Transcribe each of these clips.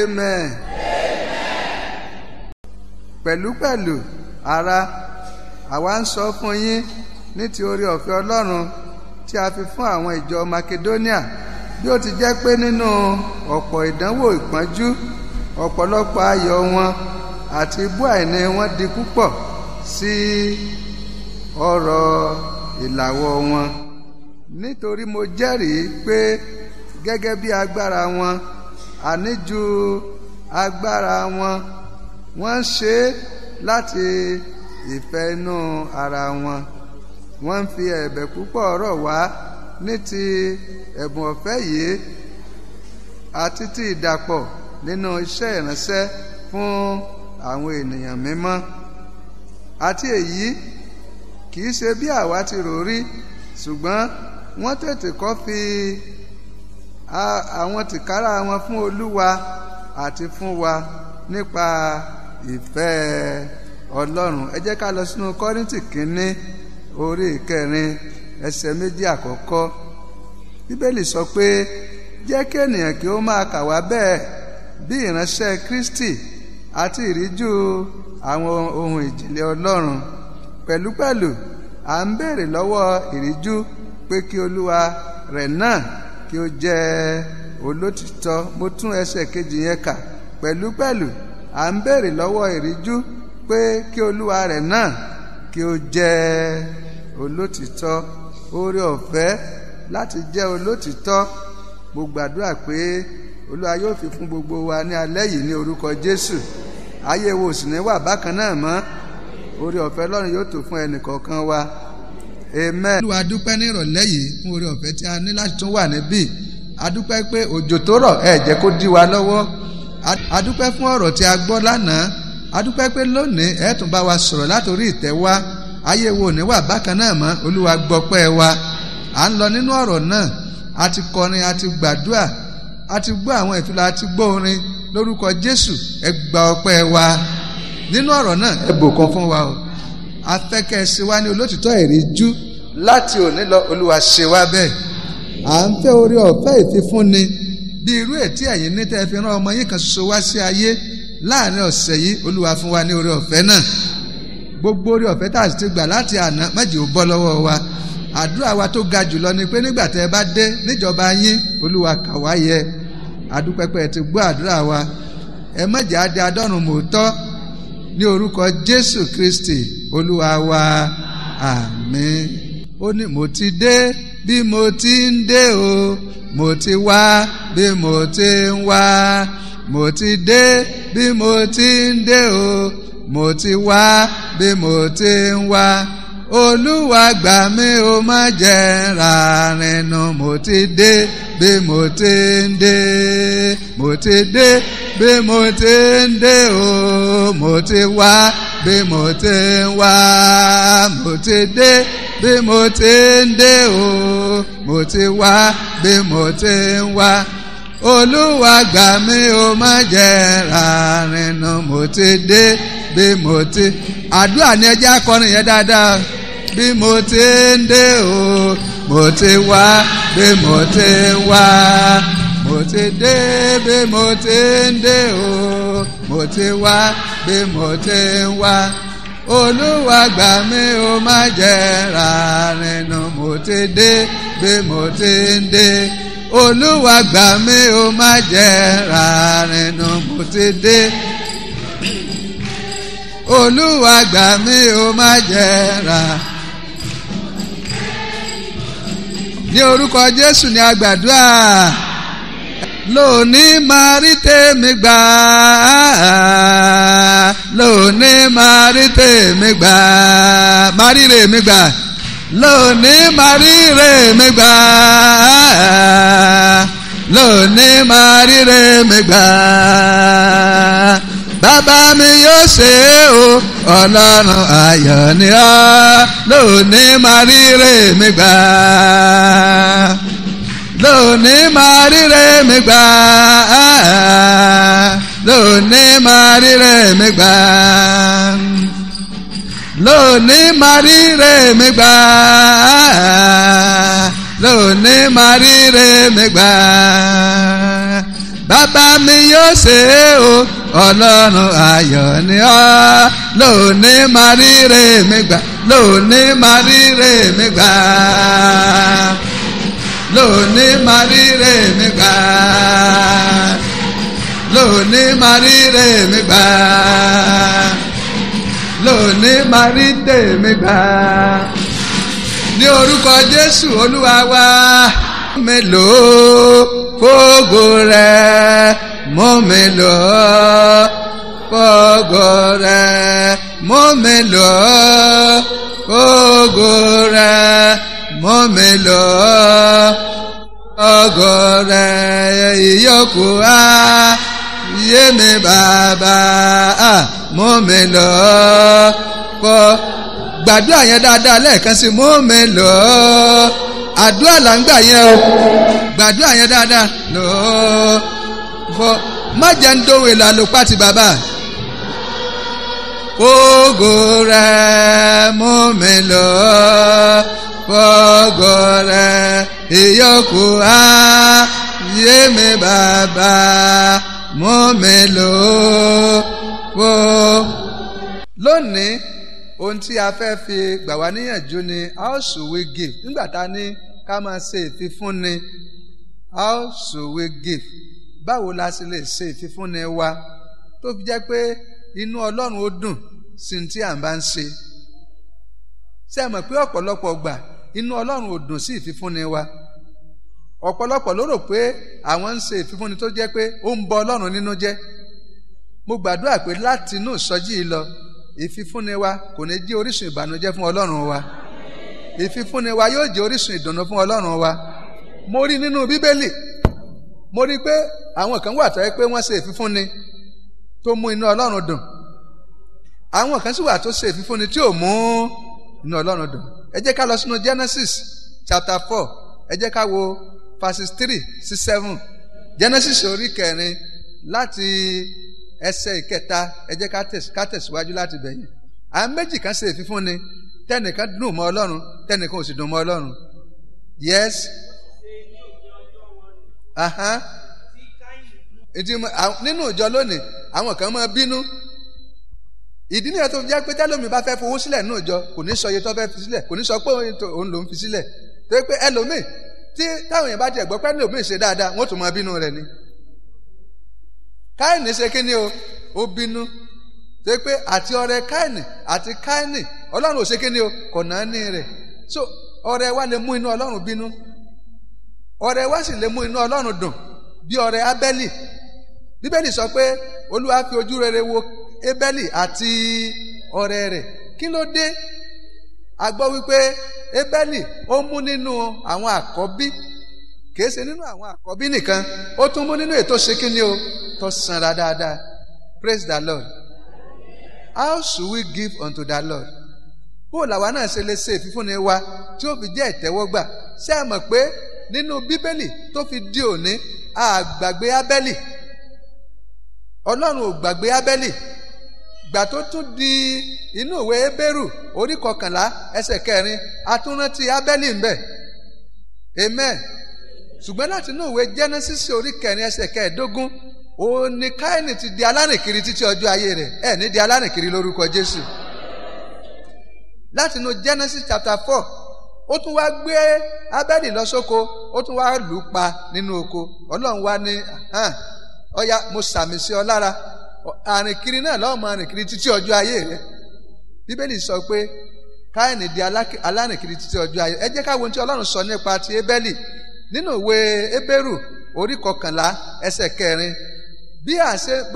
amen. Pẹ̀lúpẹ̀lú ará, àwa ń sọ fún yín ní ti oore ọ̀fẹ́ Ọlọ́run tí a fi fún àwọn ìjọ Makedonia, bí ó ti jẹ́ pé nínú ọ̀pọ̀ ìdánwò ìpọ́njú ọ̀pọ̀lọpọ̀ ayọ̀ wọn àti ibú àìní wọn di púpọ̀ sí ọrọ̀ ìlàwọ́ wọn. Nítorí mo jẹ́rìí pé gẹ́gẹ́ bí agbára wọn, àní ju agbára wọn, wọ́n ṣe láti ìfẹ́ inú ara wọn. Wọ́n ń fi ẹ̀bẹ̀ púpọ̀ rọ̀ wá ní ti ẹ̀bùn ọ̀fẹ́ yìí àti ti ìdàpọ̀ nínú iṣẹ́ ìránṣẹ́ fún àwọn ènìyàn mímọ́. Àti èyí kì í ṣe bí àwa ti rò rí, ṣùgbọ́n wọ́n tètè kọ́ fi àwọn tìkára wọn fún Olúwa àti fún wa nípa ìfẹ́ Ọlọ́run. Ẹ jẹ́ ká lọ sínú Kọ́ríńtì kínní orí 4 ẹsẹ̀ 2 àkọ́kọ́. Bíbélì sọ pé jẹ́ kí ènìyàn kí ó máa kà wá bẹ́ẹ̀ bí ìránṣẹ́ Kristi àti ìríjú àwọn ohun ìjìnlẹ̀ Ọlọ́run. Pẹ̀lúpẹ̀lú à ń béèrè lọ́wọ́ ìríjú pé kí Olúwa rẹ̀ náà kí ó jẹ́ olótìtọ́. Mo tún ẹsẹ̀ 2 yẹn kà. Pẹ̀lúpẹ̀lú à ń béèrè lọ́wọ́ ìríjú pé kí Olúwa rẹ̀ náà kí ó jẹ́ olótìtọ́. Oore ọ̀fẹ́ láti jẹ́ olótìtọ́, mo gbàdúrà pé Olúwa yóò fi fún gbogbo wa ní alẹ́ yìí ní orúkọ Jésù. Ayé wo sì ní wà bákan náà mọ́. Oore ọ̀fẹ́ Ọlọ́run yóò tó fún ẹnìkọ̀ọ̀kan wa. Amen. Olúwa dúpẹ́ ní ìrọ̀lẹ́ yìí fún oore ọ̀fẹ́ tí a ní láti tún wà níbí. A dúpẹ́ pé òjò tó rọ̀ ẹ jẹ́ kó dí wa lọ́wọ́. A dúpẹ́ fún ọ̀rọ̀ tí a gbọ́ lánàá. A dúpẹ́ pé lónìí ẹ tún bá wa sọ̀rọ̀ látòrí ìtẹ́ wa. Ayé wo ní wà bákan náà mọ́. Olúwa gbọpẹ́ wa. À ń lọ nínú ọ̀rọ̀ náà. A ti kọrin, a ti gbàdúrà, a ti gbọ́ àwọn ìfilọ̀, a ti gbọ́ orin. Lórúkọ Jésù ẹ gba ọpẹ́ wa. Nínú ọ̀rọ̀ náà ẹ bùkún fún wa o. A fẹ́ kẹ́ ẹ ṣe wá ní olótìtọ́ ìríjú láti òní lọ. Olúwa ṣe wá bẹ́ẹ̀. À ń fẹ́ oore ọ̀fẹ́ ìfifúnni bí irú ètí ẹ̀yin ní tẹ́ ẹ fi rán ọmọ yín kan ṣoṣo wá sí ayé láàrin ọ̀sẹ̀ yìí. Olúwa fún wa ní oore ọ̀fẹ́ náà. Gbogbo oore ọ̀fẹ́ tá a sì ti gbà láti àná má jẹ́ ó bọ́ lọ́wọ́ wa. Àdúrà wa tó ga jùlọ ni pé nígbà tẹ́ ẹ bá dé níjọba yín, Olúwa kà wá yẹ. Adúpẹ́pẹ́ ti gbọ́ àdúrà wa. Ẹ má jẹ́ á di adọ́run mòótọ́ ní orúkọ Jésù Kristi Olúwa wa. Àmín. Ó ní mo ti dé bí mo ti ń dé o, mo ti wá bí mo ti ń wá, mo ti dé bí mo ti ń dé o, mo ti wá bí mo ti ń wá. Olúwa gbà mí o, má jẹ́ rárìn nù. Mo ti dé bí mo ti ń dé, mo ti dé bí mo ti ń dé o, mo ti wá bí mo ti ń wá, mo ti dé bí mo ti ń dé o, mo ti wá bí mo ti ń wá. Olúwa gbà mí o, má jẹ́ rárìn nù. Mo ti dé bí mo ti. Àdúrà ni ẹ jẹ́ akọrin yẹn dáadáa. Bí mo ti ń dé o, mo ti wá bí mo ti ń wá, mo ti dé bí mo ti ń dé o, mo ti wá bí mo ti ń wá. Olúwa gbà mí o, má jẹ́ rárìn nù. Mo ti dé bí mo ti ń dé. Olúwa gbà mí o, má jẹ́ rárìn nù. Mo ti dé. Olúwa gbà mí o, má jẹ́ rárìn. Ní orúkọ Jésù ni a gbàdúrà. Lónìí máa rí tèmi gbà, lónìí máa rí tèmi gbà, máa rí rè mi gbà. Lónìí máa rí rè mi gbà, lónìí máa rí rè mi gbà. Bàbá mi yóò ṣe o, Ọlọ́run ayọ̀ ni ọ́. Lónìí máa rí rè mi gbà, lónìí máa rí rè mi gbà, lónìí máa rí rè mi gbà, lónìí máa rí rè mi gbà, lónìí máa rí rè mi gbà. bàbá mi yóò ṣe é o ọlọ́run ayọ̀ ni ọ́ lónìí máa ríre mi gbà lónìí máa ríre mi gbà lónìí máa ríre mi gbà lónìí máa ríre mi gbà lónìí máa rí tèmi gbà ní orúkọ Jésù Olúwa wa. Mélòó fògo rẹ̀ mọ́ mélòó fògo rẹ̀ mọ́ mélòó fògo rẹ̀ mọ́ mélòó fògo rẹ̀ ìyókù á yé mi bàbá mọ́ mélòó fò. Gbàdúrà yẹn dáadáa lẹ́ẹ̀kan sí mọ́ mélòó. Àdúrà là ń gbà yẹn o gbàdúrà yẹn dáadáa lọ́ọ́ fọ́ má jẹ́ ń dóhùn èlò àlòpá ti bàbá. Fògo rẹ̀ mú mi lọ fògo rẹ̀ ìyókù á yé mi bàbá mú mi lọ fò. Lónìí ohun tí a fẹ́ fi gbà wá níyànjú ni how should we give nígbà tá a ní ká máa ṣe ìfifúnni how should we give báwo la sì lè ṣe ìfifúnni wa tó fi jẹ́ pé inú Ọlọ́run ó dùn sí ní tí à ń bá ń ṣe. Ṣé ẹ mọ̀ pé ọ̀pọ̀lọpọ̀ gbà inú Ọlọ́run ò dùn sí ìfifúnni wa ọ̀pọ̀lọpọ̀ ló rò pé àwọn ń ṣe ìfifúnni tó jẹ́ pé ó ń bọ Ọlọ́run nínú jẹ́. Mo gbàdúrà pé láti inú ìsọjí yìí lọ ìfifúnni wa kò ní jẹ́ orísun ìbànújẹ́ fún Ọlọ́run wa ìfifúnni wa yóò jẹ́ orísun ìdùnnú fún Ọlọ́run wa. Mo rí nínú Bíbélì mo rí pé àwọn kan wà tó yẹ pé wọ́n ṣe ìfifúnni tó mú inú Ọlọ́run dùn àwọn kan sì wà tó ṣe ìfifúnni tí ò mú inú Ọlọ́run dùn. Ẹ jẹ́ ká lọ sínú Genesis chapter 4 ẹ jẹ́ ká wo verses 3 sí 7 Genesis orí 4 láti ẹsẹ̀ ìkẹta ẹ jẹ́ ká tẹ̀síwájú láti bẹ̀yẹn. Àwọn méjì kan ṣe ìfifúnni tẹnìkan dùn mọ́ Ọlọ́run tẹnìkan ò sì dùn mọ́ Ọlọ́run. Yes. Nínú ìjọ lónìí àwọn kan máa bínú. Ìdí nìyẹn tó fi jẹ́ pé tẹ́lómi bá fẹ́ fowó sílẹ̀ nínú ìjọ kò ní sọ iye tó fẹ́ fi sílẹ̀ kò ní sọ pé òun lòún fi sílẹ̀ tó yẹ pé ẹlòmíì tí táwọn èèyàn bá tiẹ̀ gbọ́ pé ẹlòmíì ṣe dáadáa wọ́n tún máa bínú rẹ̀ ni. Káìnì ṣe kí ni o ó bínú tó pé àti ọrẹ Káìnì àti Káìnì Ọlọ́run ò ṣe kí ni o kò náà ní rẹ̀. So ọrẹ wa lè mú inú Ọlọ́run bínú ọrẹ wa sì lè mú inú Ọlọ́run dùn bí ọrẹ Ábẹ́lì. Bíbélì sọ pé Olúwa fi ojú rere wo Ábẹ́lì àti ọrẹ rẹ̀. Kí ló dé? A gbọ́ wípé Ábẹ́lì ó mú nínú àwọn àkọ́bí kìí ṣe nínú àwọn àkọ́bí nìkan ó tún mú nínú ètò ṣe kíni o tó sanra dáadáa. Praise the Lord. How should we give unto the Lord? Bó làwa náà ṣe lè ṣe ìfifúnni wa tí ó fi jẹ́ ìtẹ́wọ́gbà. Ṣé ẹ mọ̀ pé nínú Bíbélì tó fi di òní a gbàgbé Ábẹ́lì Ọlọ́run ò gbàgbé Ábẹ́lì gbà tó tún di inú ìwé Hébérù orí 11 ẹsẹ̀ 4 a tún rántí Ábẹ́lì ń bẹ. Amen. Ṣùgbọ́n láti inú ìwé Genesis orí 4 ẹsẹ̀ 15 òun ni Káínì ti di alárìnkiri títí ọjọ́ ayé rẹ̀ ní di alárìnkiri lórúkọ Jésù. Láti inú Genesis chapter 4 ó tún wá gbé Ábẹ́lì lọ sóko ó tún wá lù ú pa nínú oko. Ọlọ́run wá ní ọ̀yá mo sàmì sí ọ lára àrìnkiri náà lọ́wọ́ mọ àrìnkiri títí ọjọ́ ayé rẹ̀. Bíbélì sọ pé Káínì di alárìnkiri títí ọjọ́ ayé. Ẹ jẹ́ ká wo ohun tí Ọlọ́run sọ nípa ti Ábẹ́lì nínú ìwé Hébérù orí 11 ẹsẹ̀ 4 bí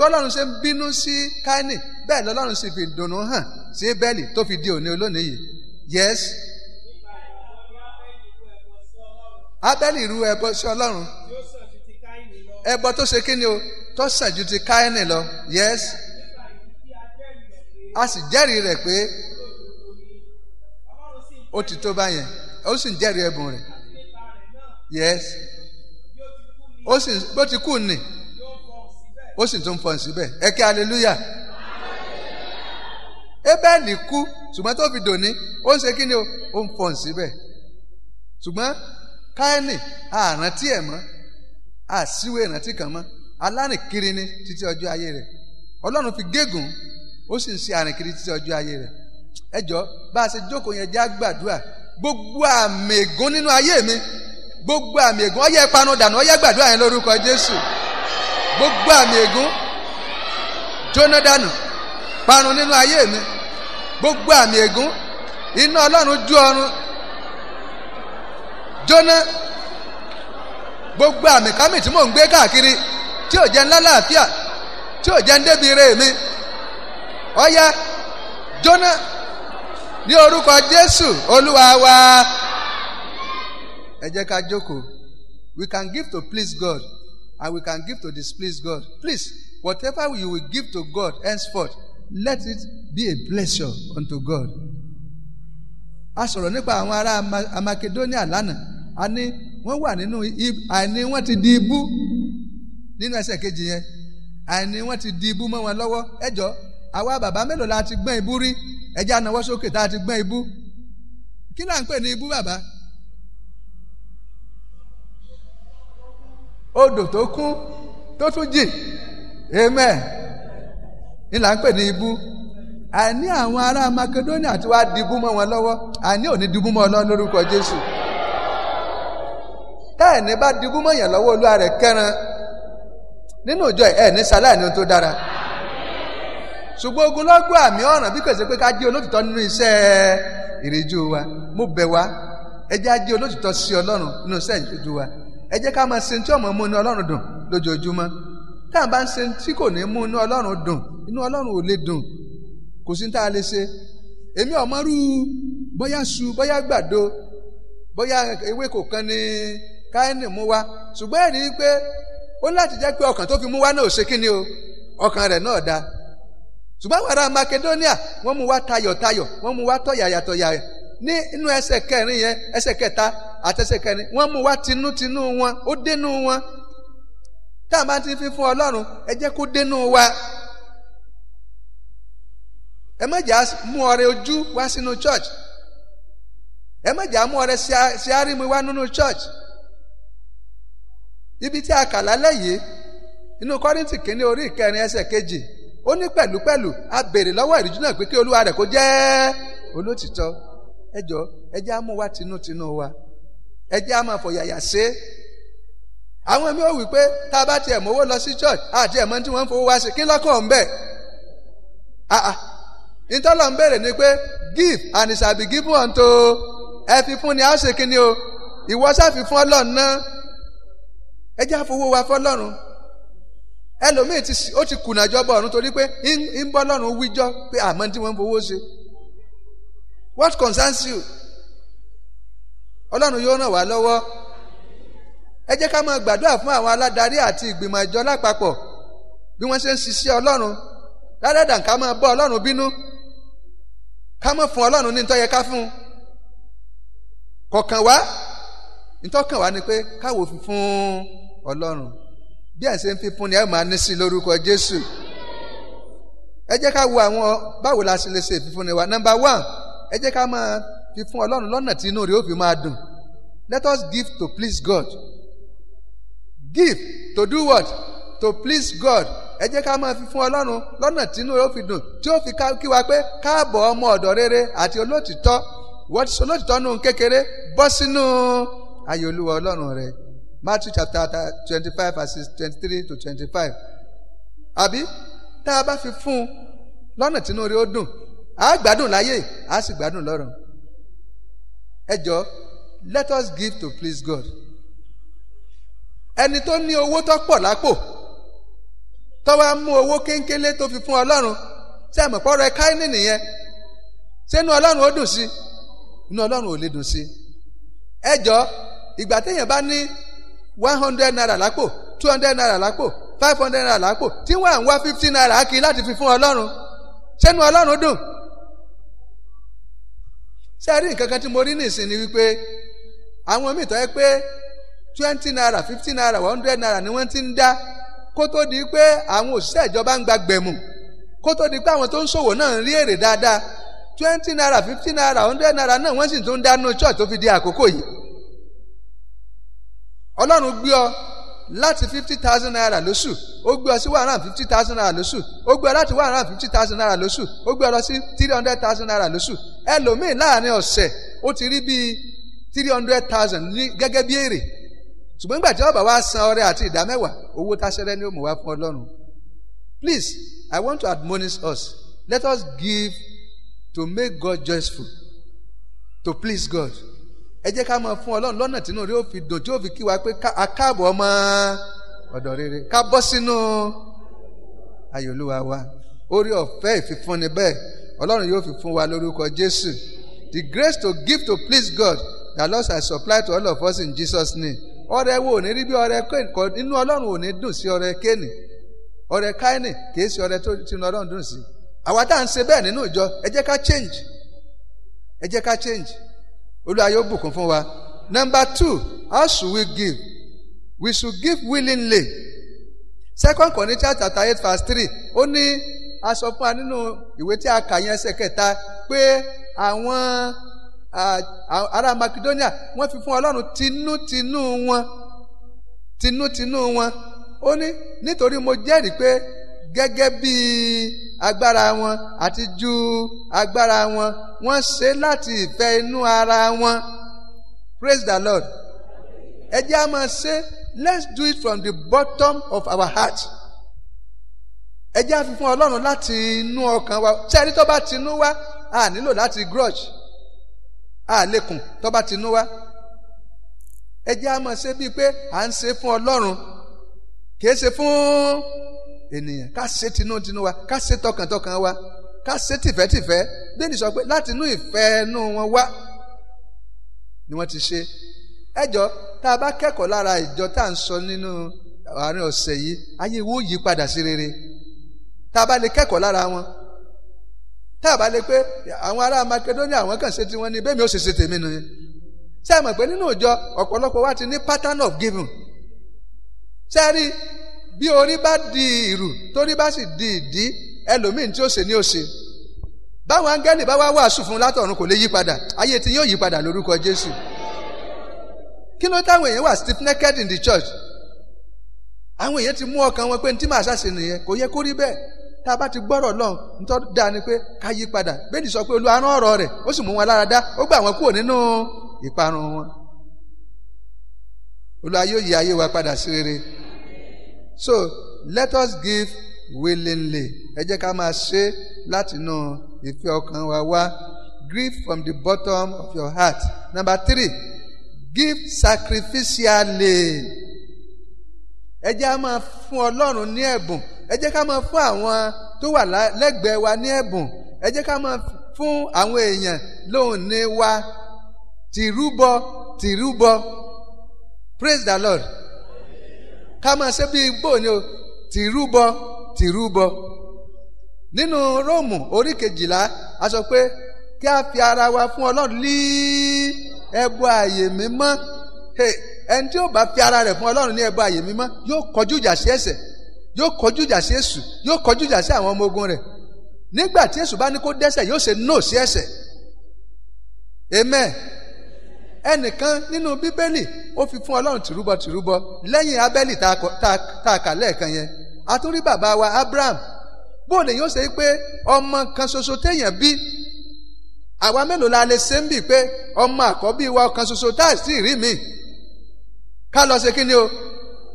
Ọlọ́run ṣe ń bínú sí Káínì bẹ́ẹ̀ lọ́lọ́run sì fi ìdùnnú hàn sí Ábẹ́lì tó fi di òní olónìí yìí. Yes. Ábẹ́lì rú ẹbọ sí Ọlọ́run ẹbọ tó ṣe kíni o tó sàn ju ti Káínì lọ. Yes. A sì jẹ́rìí rẹ̀ pé ó ti tó báyẹn ó sì ń jẹ́rìí ẹ̀bùn rẹ̀. Yes. Ó sì bó ti kú ni ó sì tún fọ̀n síbẹ̀. Ẹ kí hallelujah. Ábẹ́lì kú ṣùgbọ́n tó fi dòní ó ń ṣe kíni o ó ń fọ̀n síbẹ̀. Ṣùgbọ́n Káínì àrántí ẹ̀ mọ́ àṣìwé ìrántí kan mọ́ alárìnkiri ni títí ọjọ́ ayé rẹ̀. Ọlọ́run fi gégùn ó sì ń ṣe àrìnkiri títí ọjọ́ ayé rẹ̀. Ẹ jọ̀ọ́ bá a ṣe jókòó yẹn já gbàdúrà. Gbogbo àmì ègún nínú ayé mi, gbogbo àmì ègún ó yẹ panu dànù, ó yẹ gbàdúrà yẹn lórúkọ Jésù. Gbogbo àmì ègún jóná dànù, parun nínú ayé mi. Gbogbo àmì ègún, iná Ọlọ́run jó ọrun jóná. Gbogbo àmì kámì tí mò ń gbé káàkiri tí ò jẹ́ ńlá láàfíà, tí ò jẹ́ ń débi ire mi, ó yá jóná ní orúkọ Jésù Olúwa wa. Ẹ jẹ́ ká jókòó. We can give to please God and we can give to displease God. Please, whatever you will give to God henceforth, let it be a pleasure unto God. A sọ̀rọ̀ nípa àwọn ará Makedonia lánàá. A ní wọ́n wà nínú àìní wọ́n ti di ibú nínú ẹsẹ̀ kejì yẹn. Àìní wọ́n ti di ibú mọ́ wọn lọ́wọ́. Ẹ jọ̀ọ́ àwa bàbá mélòó la ti gbọ́n ibú rí? Ẹ jẹ́ ànáwọ́ sókè tá a ti gbọ́n ibú. Kí là ń pè ní ibú bàbá? Odò tó kún tó tún jìn. Amen. Ní là ń pè ní ibú. Àìní àwọn ará Makedonia tí wàá di ibú mọ́ wọn lọ́wọ́. Àìní ò ní di ibú mọ́ ọ lọ́wọ́ lórúkọ Jésù. Táìní bá di ibú mọ́ yẹn lọ́wọ́ Olúwa rẹ̀ kẹ́ran. Nínú ìjọ ẹ̀ ní sáláì ní ohun tó dára. Ṣùgbọ́n ogunlọ́gọ̀ àmì ọ̀ràn bí kò ṣe pé ká jẹ́ olótìtọ́ nínú iṣẹ́ ìrìjú wa. Mo bẹ̀ wá, ẹ jẹ́ á jẹ́ olótìtọ́ sí Ọlọ́run nínú iṣẹ́ ìrìjú wa. Ẹ jẹ́ ká máa ṣe tí ọmọ mú inú Ọlọ́run dùn lójoojúmọ́. Tá à bá ń ṣe tí kò ní mú inú Ọlọ́run dùn, inú Ọlọ́run ò lè dùn. Kò sí tá a lè ṣe. Èmi ọ̀mọ́rú bóyá su, bóyá gbàdo, bóyá ewé kò kan ní Káínì mú wá. Ṣùgbọ́n ẹ̀rí pé ó láti jẹ́ pé ọkàn tó fi mú wá náà ò ṣe kí ni o, ọkàn rẹ̀ náà dáa. Ṣùgbọ́n àwọn ará Makedonia wọ́n mú wá tayọ̀tayọ̀, wọ́n mú wá tọ̀yàyàtọ̀yàyà. Ní inú ẹsẹ̀ kẹrin yẹn, ẹsẹ̀ kẹta àti ẹsẹ̀ kẹrin, wọ́n mú wá tinútinú wọn, ó dénú wọn. Tá a bá ti fi fún Ọlọ́run, ẹ jẹ́ kó dénú wa. Ẹ má jà mú ọrẹ ojú wá sínú church. Ẹ má jà mú ọrẹ sí àrímú wá nínú church. Ibi tí a kà lálẹ́ yìí, inú Kọ́ríńtì kìíní orí ìkẹrin ẹsẹ̀ kejì, ó ní pẹ̀lúpẹ̀lú a béèrè lọ́wọ́ ìrìjú náà pé kí Olúwa rẹ̀ kó jẹ́ olótìtọ́. Ẹ jọ̀ọ́ ẹ jẹ́ á mú wá tinútinú wa. Ẹ jẹ́ á máa fọ̀yàyà ṣe. Àwọn mi ò wí pé tá a bá tiẹ̀ mówó lọ sí church àti ẹ̀mọ́ tí wọ́n ń fowó wá sí kí lọ́kàn ń bẹ̀. Ìtọ́lọ̀ ń béèrè ni pé give and it shall be given unto. Ẹ fi fún ni a ó ṣe kí ni o. Ìwọ sá fi fún Ọlọ́run náà. Ẹ jẹ́ á fowó wa fọ́lọ́run. Ẹlòmíì ó ti kùnà jọba ọ̀run torí pé ń bọ́ lọ́run wíjọ́ pé àmọ́ tí wọ́n ń fowó ṣe. What concerns you? Ọlọ́run yóò ràn wá lọ́wọ́. Ẹ jẹ́ ká máa gbàdúrà fún àwọn aládarí àti ìgbìmọ̀ ìjọ lápapọ̀ bí wọ́n ṣe ń ṣiṣẹ́ Ọlọ́run. Rárá ká máa bọ́ Ọlọ́run bínú. Ká máa fún Ọlọ́run ní ntọ́ yẹ ká fún. Kọ̀ọ̀kan wá ntọ́kàn wá ni pé káwo fi fún Ọlọ́run. Bí ẹ̀ ṣe ń fi fún ni ẹ máa ní sí lórúkọ Jésù. Ẹ jẹ́ ká wo àwọn báwo la ṣe lè ṣe ìfífúnni wa. Number 1, ẹ jẹ́ ká máa fi fún Ọlọ́run lọ́nà tí inú rẹ̀ ó fi máa dùn. Let us give to please God. Give to do what? To please God. Ẹ jẹ́ ká máa fi fún Ọlọ́run lọ́nà tí inú rẹ̀ ó fi dùn, tí ó fi kí wa pé káàbọ̀ ọmọ ọ̀dọ̀ rere àti olótìtọ́. Wọ́n ti sọ olótìtọ́ nù kékeré bọ́ sínú ayé Olúwa Ọlọ́run rẹ̀. Matthew chapter 25 verses 23 to 25. Àbí tá a bá fi fún un lọ́nà tí inú rẹ̀ ó dùn, a gbádùn láyé, a sì gbádùn lọ́run. Ẹ jọ̀ọ́, let us give to please God. Ẹni tó ní owó tó pọ̀ lápò tó wá mú owó kéńkélé tó fi fún Ọlọ́run, ṣé ẹ mọ̀ pé ọrẹ Káínì nìyẹn? Ṣé inú Ọlọ́run ó dùn sí? Inú Ọlọ́run ò lè dùn sí. Ẹ jọ̀ọ́, ìgbà téèyàn bá ní 100 naira lápò, 200 naira lápò, 500 naira lápò, tí wọ́n à ń wá 50 naira kí láti fi fún Ọlọ́run, ṣé inú Ọlọ́run dùn? Ṣé ẹ rí nǹkan kan tí mo rí nìsín ni wípé àwọn míì tó yẹ pé 20 naira, 50 naira, 100 naira ni wọ́n ti ń dá kó tó di pé àwọn òṣìṣẹ́ ìjọba ń gba gbẹ̀mù, kó tó di pé àwọn tó ń ṣòwò náà ń rí èrè dáadáa. 20 naira, 50 naira, 100 naira náà wọ́n sì tún ń dánú church tó fi di àkókò yìí. Ọlọ́run gbé ọ láti 50,000 naira lóṣù ó gbé ọ sí 150,000 naira lóṣù ó gbé ọ láti 150,000 naira lóṣù ó gbé ọ lọ sí 300,000 naira lóṣù ẹlòmíì láàrin ọ̀sẹ̀ ó ti rí bíi 300,000 ní gẹ́gẹ́ bí èrè ṣùgbọ́n nígbà tí ọba wa san ọrẹ àti ìdámẹ́wàá owó táṣẹ́rẹ́ ni ó mú wá fún Ọlọ́run. Please, I want to admonish us. Let us give to make God joyful, to please God. Ẹ jẹ́ ká máa fún Ọlọ́run lọ́nà tí inú rẹ̀ ó fi dùn tí ó fi kí wa pé a káàbọ̀ ọmọ ọ̀dọ̀ rere ká bọ́ sínú ayọ̀ Olúwa wa. Orí ọ̀fẹ́ ìfifúnni bẹ́ẹ̀ Ọlọ́run yóò fi fún wa lórúkọ Jésù. The grace to give to please God, the Lord has supplied to all of us in Jesus' name. Ọrẹ wo ò ní rí bí ọrẹ Kéènì, inú Ọlọ́run ò ní dùn sí ọrẹ Kéènì, ọrẹ Káínì kìí ṣe ọrẹ tó tinú Ọlọ́run dùn sí. Àwa tá à ń ṣe bẹ́ẹ̀ nínú ìjọ ẹ jẹ́ ká change, ẹ jẹ́ ká change. Olúwa yóò bùkún fún wa. Number 2, how should we give? We should give willingly. 2 Corinthians chapter 8 verse 3 ó ní a sọ fún wa nínú ìwé tí a kà yẹn ẹsẹ̀ kẹta pé àwọn ará Macedonia wọ́n fi fún Ọlọ́run tinútinú wọn ó ní nítorí mo jẹ́rìí pé gẹ́gẹ́ bí agbára wọn àti ju agbára wọn wọ́n ṣe láti ìfẹ́ inú ara wọn. Praise the Lord. Ẹ jẹ́ á máa ṣe, let's do it from the bottom of our heart. Ẹ jẹ́ á fi fún Ọlọ́run láti inú ọkàn wa. Ṣé ẹni tó bá tinú wá a nílò láti grudge, a lékun tó bá tinú wá. Ẹ jẹ́ á máa ṣe bíi pé à ń ṣe fún Ọlọ́run kìí ṣe fún ènìyàn. Ká ṣe tinútinú wa, ká ṣe tọkàntọkàn wa, ká ṣe tìfẹ́tìfẹ́. Bẹ́ẹ̀ni sọ pé láti inú ìfẹ́ inú wọn wá ni wọ́n ti ṣe. Ẹjọ́ tá a bá kẹ́kọ̀ọ́ lára ìjọ tá à ń sọ nínú àárín ọ̀sẹ̀ yìí ayé wo yí padà sí rere. Tá a bá lè kẹ́kọ̀ọ́ lára wọn, tá a bá lè pé àwọn ará Macedonia àwọn kàn ṣe tí wọ́n ní bẹ́ẹ̀ mi ò ṣe ṣe tèmi nìyẹn. Ṣé ẹ mọ̀ pé nínú ìjọ ọ̀pọ̀lọpọ̀ wa ti ní pattern of giving. Ṣé ẹ rí bí orí bá di ìrù torí bá sì di ìdí ẹlòmíín tí ó ṣe ní ó ṣe. Báwọn áńgẹ́lì bá wá wàásù fún látọ̀run kò lè yí padà, ayé tí yóò yí padà lórúkọ Jésù. Kí ló táwọn èèyàn wà stiff necked in the church? Àwọn èèyàn ti mú ọkàn wọn pé ní tí màá ṣàṣe nìyẹn, kò yẹ kó rí bẹ́ẹ̀. Tá a bá ti gbọ́rọ̀ lọ́hùn nítorí dáa ni pé ká yí padà. Bẹ́ẹ̀ni sọ pé Olúwa rán ọ̀rọ̀ rẹ̀ ó sì mú wọn lára dá, ó gbà wọn kúrò nínú ìparun wọn. Olúwa yóò yí ayé wa padà sí rere. So let us give willingly. Ẹ jẹ́ ká máa ṣe láti inú ìfẹ́ ọkàn wa wá. Give from the bottom of your heart. Number 3, give sacrificially. Ẹ jẹ́ á máa fún Ọlọ́run ní ẹ̀bùn. Ẹ jẹ́ ká máa fún àwọn tó wà lẹ́gbẹ̀ẹ́ wa ní ẹ̀bùn. Ẹ jẹ́ ká máa fún àwọn èèyàn lóhùn ní wa tìrúbọ. Praise the Lord. Ká máa ṣe bí igbó ni o, tìrúbọ. Nínú Róòmù orí 12 a sọ pé kí a fi ara wa fún Ọlọ́run ní ẹbọ ààyè mímọ́. Ẹni tí ó bá fi ara rẹ̀ fún Ọlọ́run ní ẹbọ ààyè mímọ́ yóò kọjú ìjà sí ẹ̀ṣẹ̀, yóò kọjú ìjà sí èṣù, yóò kọjú ìjà sí àwọn ọmọ ogun rẹ̀. Nígbà tí èṣù bá ní kó dẹ́ṣẹ̀ yóò ṣe no sí ẹ̀ṣẹ̀. Amen. Ẹnìkan nínú Bíbélì ó fi fún Ọlọ́run tìrúbọ lẹ́yìn Ábẹ́lì tá a kà lẹ́ẹ̀kan yẹn. A tún rí bàbá wa Abraham. Bó lè yóò ṣe pé ọmọ kan ṣoṣo téèyàn bí, àwa mélòó la lè ṣe ń bì pé ọmọ àkọ́bí wa kan ṣoṣo tá à sì rí mi ká lọ ṣe kí ni o,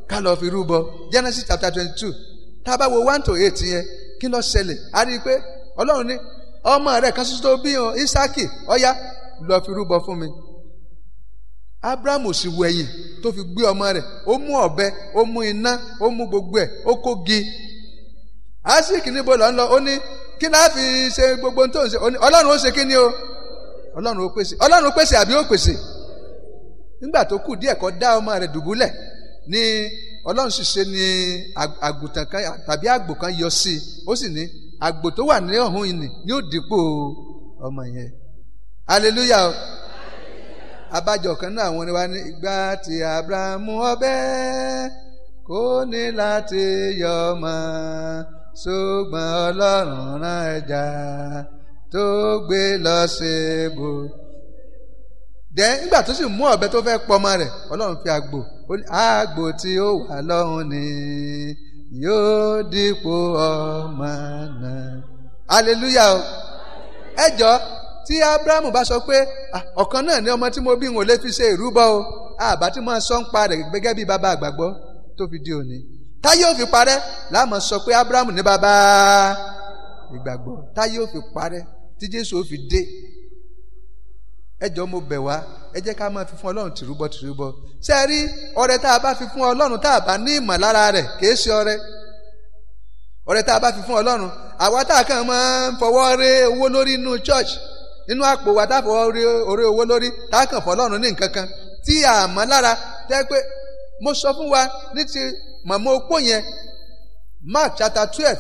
ká lọ fi rúbọ. Genesis chapter 22 tá a bá wo 1-8 yẹn kí ló ṣẹlẹ̀? A rí i pé Ọlọ́run ní ọmọ rẹ̀ kan ṣoṣo tó bí hàn Ísákì ọ̀yá lọ fi rúbọ fún mi. Abraham ò sì wẹ̀yìn tó fi gbé ọmọ rẹ̀, ó mú ọ̀bẹ, ó mú iná, ó mú gbogbo ẹ̀, ó kógi. Isaac níbo lọ ń lọ? Ó ní kí náà fi ṣe gbogbo tó ń ṣe? Ọlọ́run ó ṣe kí ni o? Ọlọ́run ó pèsè. Ọlọ́run ó pèsè àbí ó pèsè? Nígbà tó kù díẹ̀ kó dá ọmọ rẹ̀ dùbúlẹ̀ ni Ọlọ́run sì ṣe ni àgùntàn kan tàbí àgbò kan yọ sí i. Ó sì ní àgbò tó wà ní ọ̀hún ìní ni ó dípò ọmọ yẹn. Hallelujah. Abájọ kan náà àwọn oníwà ní ìgbà tí Abrahamu ọbẹ̀ kò ní láti yọ ọmọ, ṣùgbọ́n Ọlọ́run rán ẹja tó gbé lọ ṣebò. Nígbà tó sì mú ọ̀bẹ tó fẹ́ pọmọ rẹ̀, Ọlọ́run fi àgbò ó àgbò tí ó wà lọ́hùn ni yóò dípò ọmọ náà. hallelujah o. ẹjọ́ tí Abrahamu bá sọ pé ọ̀kan náà ni ọmọ tí mo bí n ò lè fi ṣe ìrúbọ o, àbá tí mo sọ ń pa rẹ̀ gẹ́gẹ́ bí bàbá àgbàgbọ́ tó fi di òní. táyé ò fi parẹ́ láàmú sọ pé Abrahamu ní bàbá ìgbàgbọ́. táyé ò fi parẹ́ tí Jésù ò fi dé. ẹjọ́ mo bẹ̀ wá, ẹ jẹ́ ká máa fi fún Ọlọ́run tìrúbọ tìrúbọ. ṣé ẹ rí ọrẹ tá a bá fi fún Ọlọ́run tá a bá ní ìmọ̀lára rẹ̀ kìí ṣe ọrẹ. ọrẹ tá a bá fi fún Ọlọ́run, àwa tá a kàn máa ń fọwọ́ ré owó lórí inú church, nínú àpò wa tá a fọwọ́ ré owó lórí, tá a kàn fọ́ Ọlọ́run ní nǹkan kan tí a mọ̀ lára. tẹ́ pé mo sọ fún wa ní ti mọ̀mọ́ opó yẹn, Mark chapter 12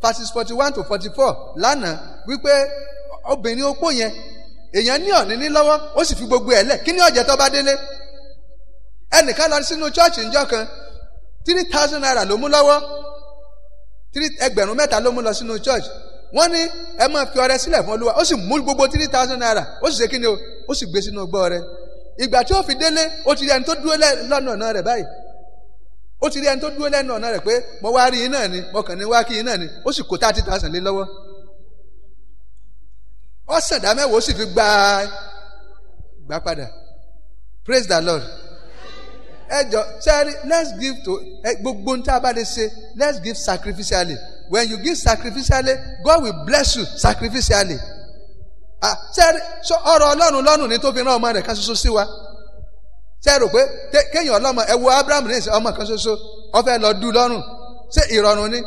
verses 41 to 44 lánàá, wípé obìnrin opó yẹn èèyàn ní ọ̀ní ní lọ́wọ́ ó sì fi gbogbo ẹ̀ lẹ̀. kí ni ọ̀jẹ̀ tó bá délé? ẹnìkan lọ sínú chọ́ọ̀chì ńjọ́ kan 3,000 naira ló mú lọ́wọ́, 3,000 ló mú lọ sínú chọ́ọ̀chì. wọ́n ní ẹ máa fi ọrẹ sílẹ̀ fún Olúwa, ó sì mú gbogbo 3,000 naira ó sì ṣe kí ni o, ó sì gbé sínú ọgbọ́ rẹ̀. ìgbà tí ó fi délé ó ti rí ẹni tó dúró lọ́nà ọ̀nà rẹ̀ báyìí, ó ti rí ẹni tó dúró lẹ́nu ọ̀nà rẹ̀ pé mo wá rí yín náà ni, mo kàn ní wá kí yín náà ni, ó sì kó 30,000 lé lọ́wọ́. ọ̀sán ìdámẹ́wò ó sì fi gbà padà. Praise the Lord. ẹjọ sẹ́rí, let's give to gbogbo ní tá a bá lè ṣe, let's give sacrificially. when you give sacrificially, God will bless you sacrificially. sẹ́rí ọ̀rọ̀ Ọlọ́run lọ́rùn ní tó fi rán ọmọ rẹ̀ kan ṣoṣo sí wa. sẹ́rò pé kéèyàn ọlọ́mọ ẹ wo Abraham ní ìsìn ọmọ kan ṣoṣo ó fẹ́ lọ dù lọ́rùn, ṣé ìrọ̀rùn ni?